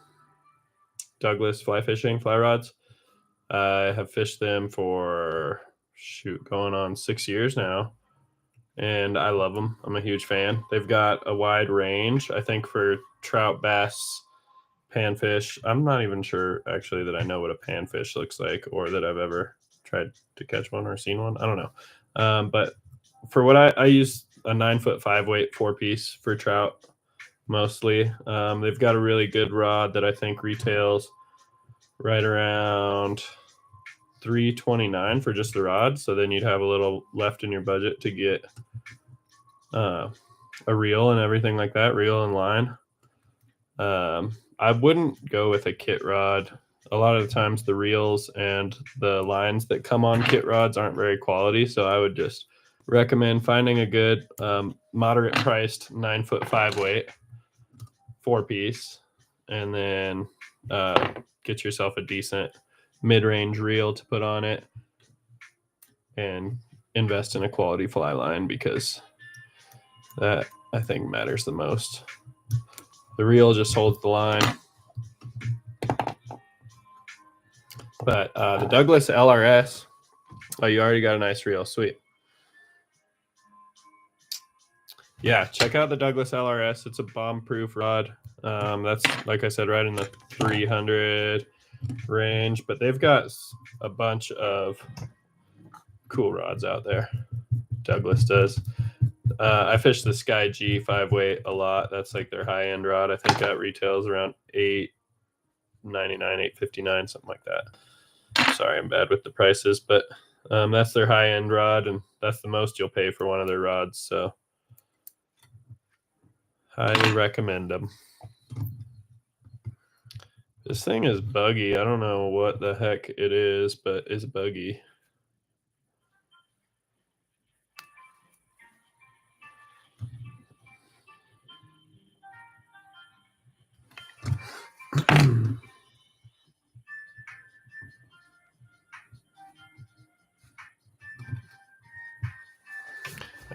Douglas fly fishing fly rods. I have fished them for going on 6 years now, and I love them. I'm a huge fan. They've got a wide range. I think for trout, bass, panfish. I'm not even sure actually that I know what a panfish looks like, or that I've ever tried to catch one or seen one. I don't know. But for what I use a 9-foot 5-weight 4-piece for trout mostly. They've got a really good rod that I think retails right around $329 for just the rod. So then you'd have a little left in your budget to get a reel and everything like that, reel and line. I wouldn't go with a kit rod. A lot of the times the reels and the lines that come on kit rods aren't very quality. So I would just recommend finding a good moderate priced 9-foot 5-weight 4-piece, and then get yourself a decent mid-range reel to put on it, and invest in a quality fly line, because that I think matters the most. The reel just holds the line. But the Douglas LRS, oh, you already got a nice reel. Sweet. Yeah, check out the Douglas LRS. It's a bomb-proof rod. That's, like I said, right in the 300 range. But they've got a bunch of cool rods out there. Douglas does. I fish the Sky G 5-weight a lot. That's like their high-end rod. I think that retails around $899, $859, something like that. Sorry, I'm bad with the prices, but that's their high-end rod, and that's the most you'll pay for one of their rods. So highly recommend them. This thing is buggy. I don't know what the heck it is, but it's buggy.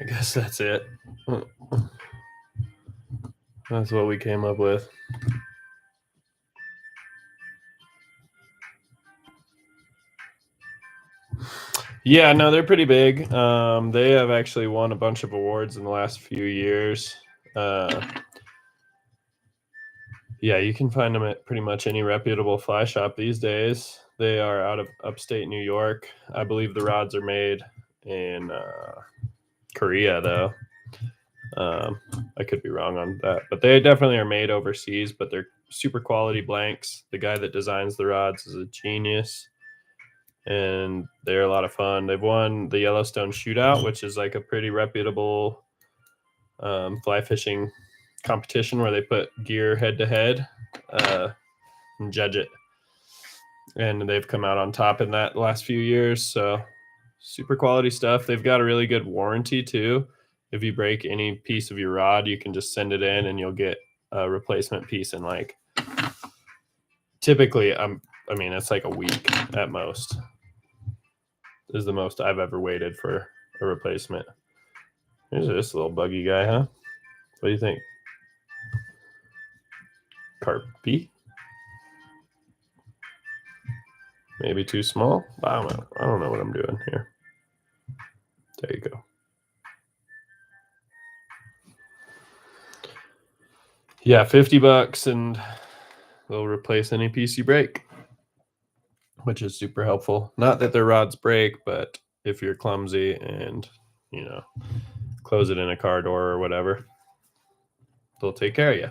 I guess that's it. That's what we came up with. Yeah, no, they're pretty big. They have actually won a bunch of awards in the last few years. Yeah, you can find them at pretty much any reputable fly shop these days. They are out of upstate New York. I believe the rods are made in Korea, though. I could be wrong on that, but they definitely are made overseas, but they're super quality blanks. The guy that designs the rods is a genius, and they're a lot of fun. They've won the Yellowstone Shootout, which is like a pretty reputable fly fishing competition where they put gear head to head and judge it. And they've come out on top in that last few years. So super quality stuff. They've got a really good warranty too. If you break any piece of your rod, you can just send it in and you'll get a replacement piece in like, typically, I mean, it's like a week at most. This is the most I've ever waited for a replacement. Here's this little buggy guy, huh? What do you think? Carp P? Maybe too small? I don't know what I'm doing here. There you go. Yeah, $50 and they'll replace any piece you break, which is super helpful. Not that their rods break, but if you're clumsy and, you know, close it in a car door or whatever, they'll take care of you.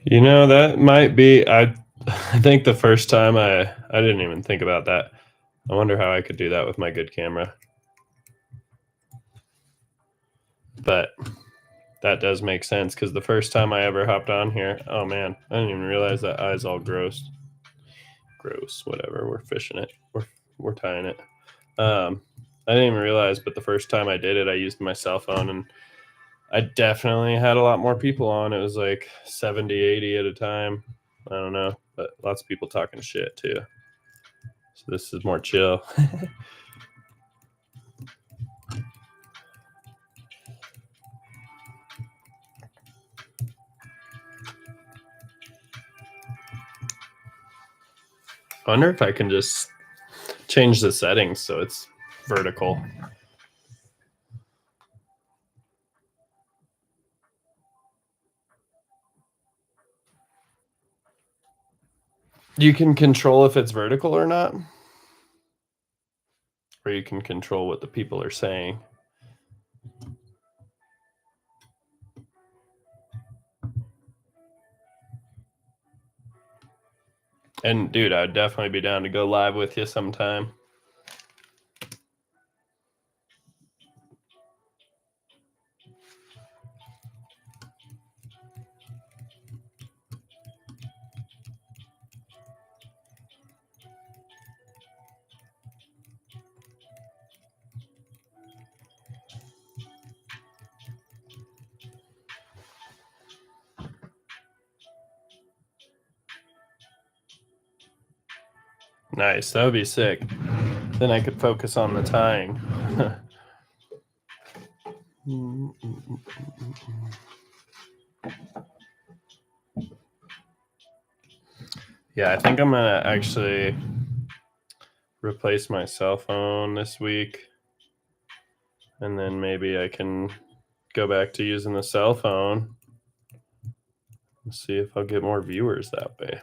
You know, that might be. I think the first time I didn't even think about that. I wonder how I could do that with my good camera. But that does make sense because the first time I ever hopped on here, oh man, I didn't even realize that eye's all gross. Gross, whatever. We're fishing it. We're tying it. I didn't even realize, but the first time I did it, I used my cell phone, and I definitely had a lot more people on. It was like 70, 80 at a time. I don't know, but lots of people talking shit too. So this is more chill. I wonder if I can just change the settings so it's vertical. You can control if it's vertical or not, or you can control what the people are saying. And dude, I'd definitely be down to go live with you sometime. Nice, that would be sick. Then I could focus on the tying. Yeah, I think I'm gonna actually replace my cell phone this week, and then maybe I can go back to using the cell phone and see if I'll get more viewers that way.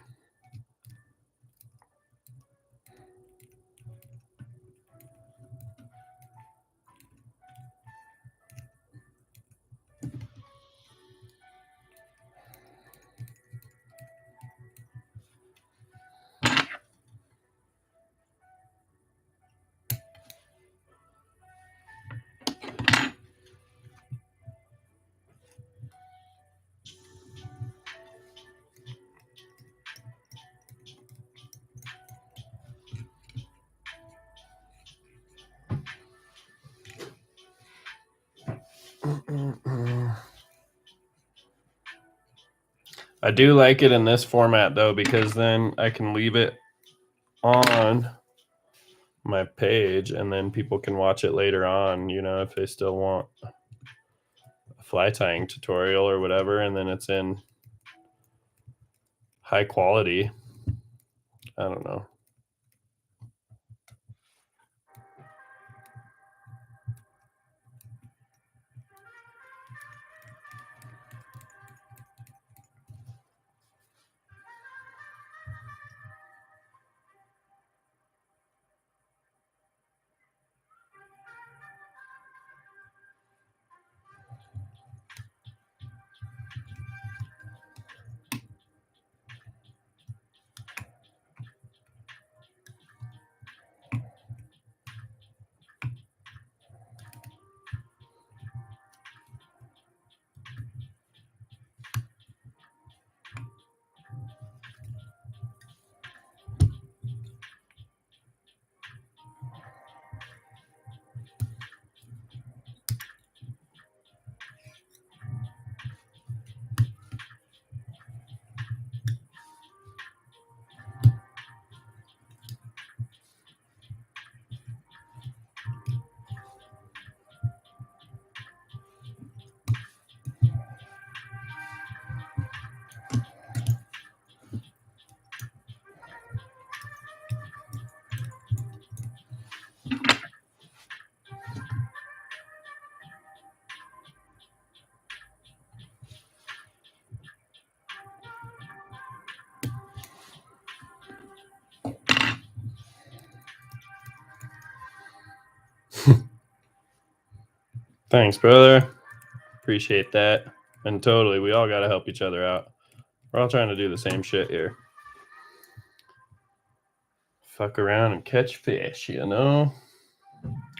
I do like it in this format though, because then I can leave it on my page and then people can watch it later on, you know, if they still want a fly tying tutorial or whatever, and then it's in high quality. I don't know. Thanks, brother. Appreciate that. And totally, we all got to help each other out. We're all trying to do the same shit here. Fuck around and catch fish, you know?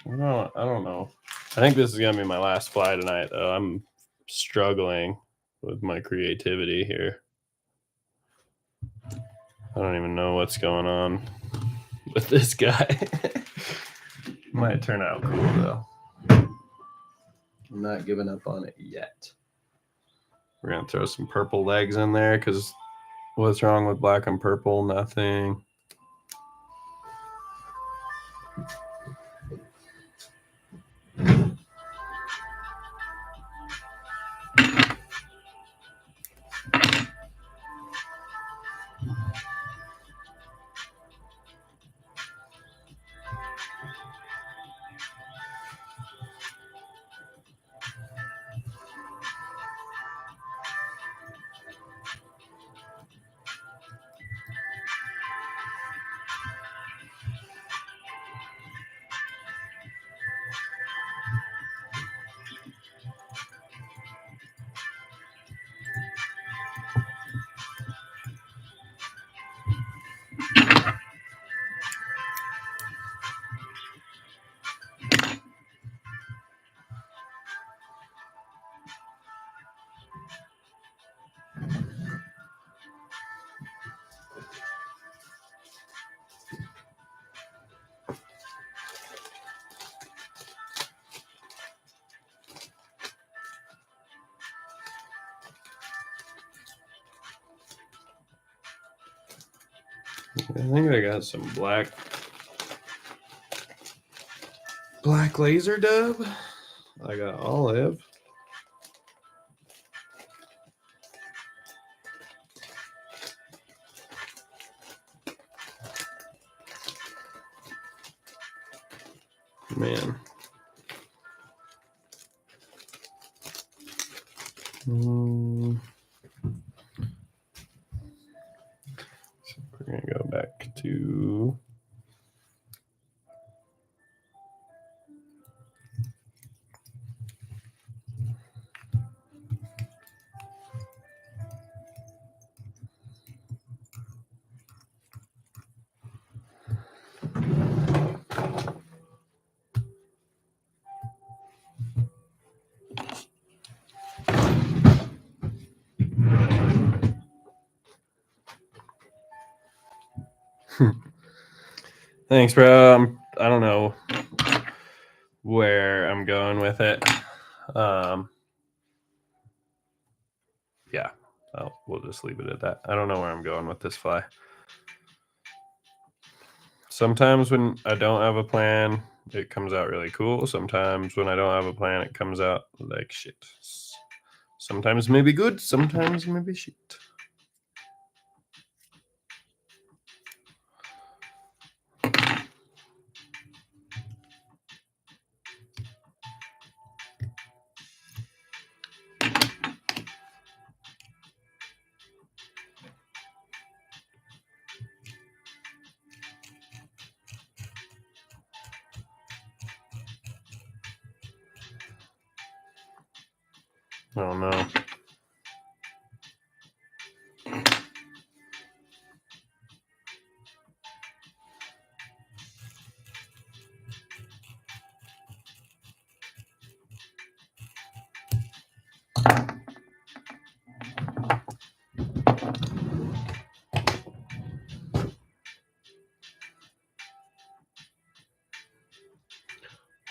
I don't know. I think this is going to be my last fly tonight, though. I'm struggling with my creativity here. I don't even know what's going on with this guy. Might turn out cool, though. I'm not giving up on it yet. We're going to throw some purple legs in there because what's wrong with black and purple? Nothing. I think I got some black laser dub. I got olive. Man. So we're going to go back to thanks, bro. I don't know where I'm going with it. Yeah, we'll just leave it at that. I don't know where I'm going with this fly. Sometimes when I don't have a plan, it comes out really cool. Sometimes when I don't have a plan, it comes out like shit. Sometimes maybe good, sometimes maybe shit. Oh no.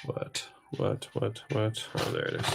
What? Oh, there it is.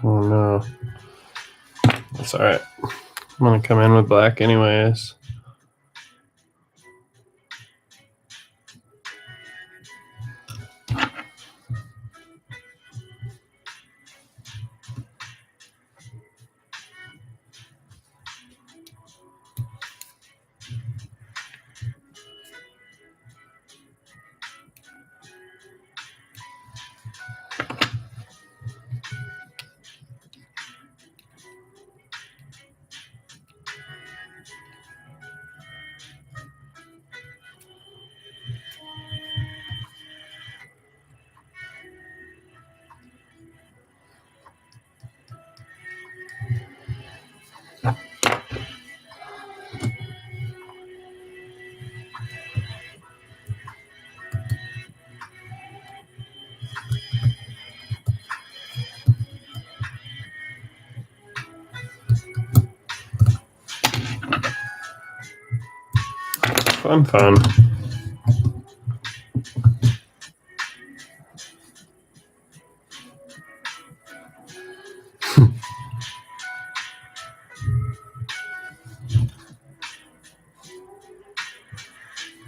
Oh no. That's all right. I'm gonna come in with black anyways. Fun.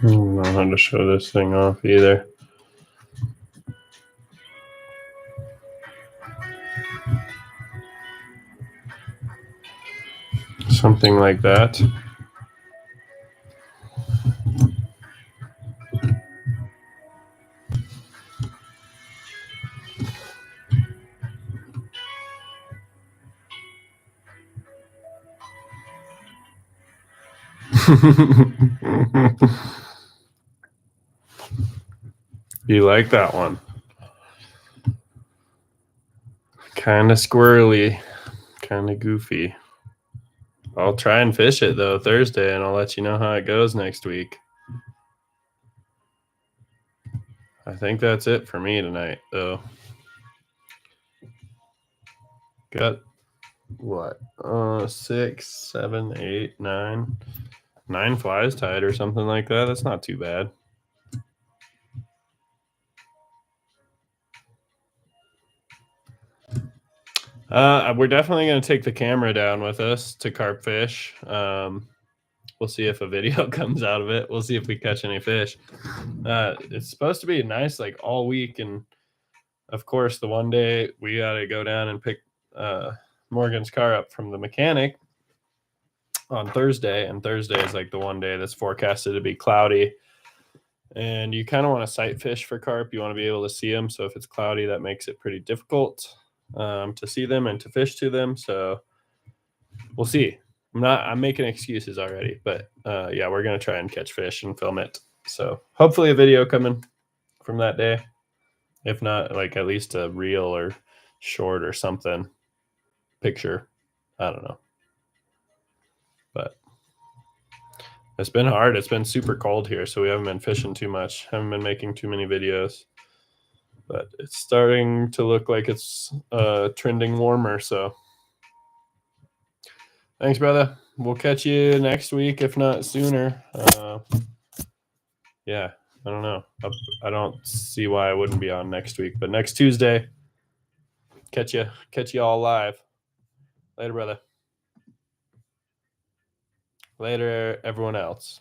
I don't know how to show this thing off either. Something like that. You like that one? Kind of squirrely, kind of goofy. I'll try and fish it though Thursday, and I'll let you know how it goes next week. I think that's it for me tonight, though. Got what? 6, 7, 8, 9. 9 flies tied or something like that. That's not too bad. We're definitely going to take the camera down with us to carp fish. We'll see if a video comes out of it. We'll see if we catch any fish. It's supposed to be nice like all week, and of course the one day we got to go down and pick Morgan's car up from the mechanic on Thursday, and Thursday is like the one day that's forecasted to be cloudy, and you kind of want to sight fish for carp. You want to be able to see them, so if it's cloudy, that makes it pretty difficult to see them and to fish to them. So we'll see. I'm making excuses already, but yeah, we're gonna try and catch fish and film it. So hopefully a video coming from that day. If not, like at least a reel or short or something, picture. I don't know. But it's been hard. It's been super cold here, so we haven't been fishing too much. Haven't been making too many videos. But it's starting to look like it's trending warmer, so thanks, brother. We'll catch you next week, if not sooner. Yeah, I don't know. I don't see why I wouldn't be on next week, but next Tuesday, catch you all live. Later, brother. Later, everyone else.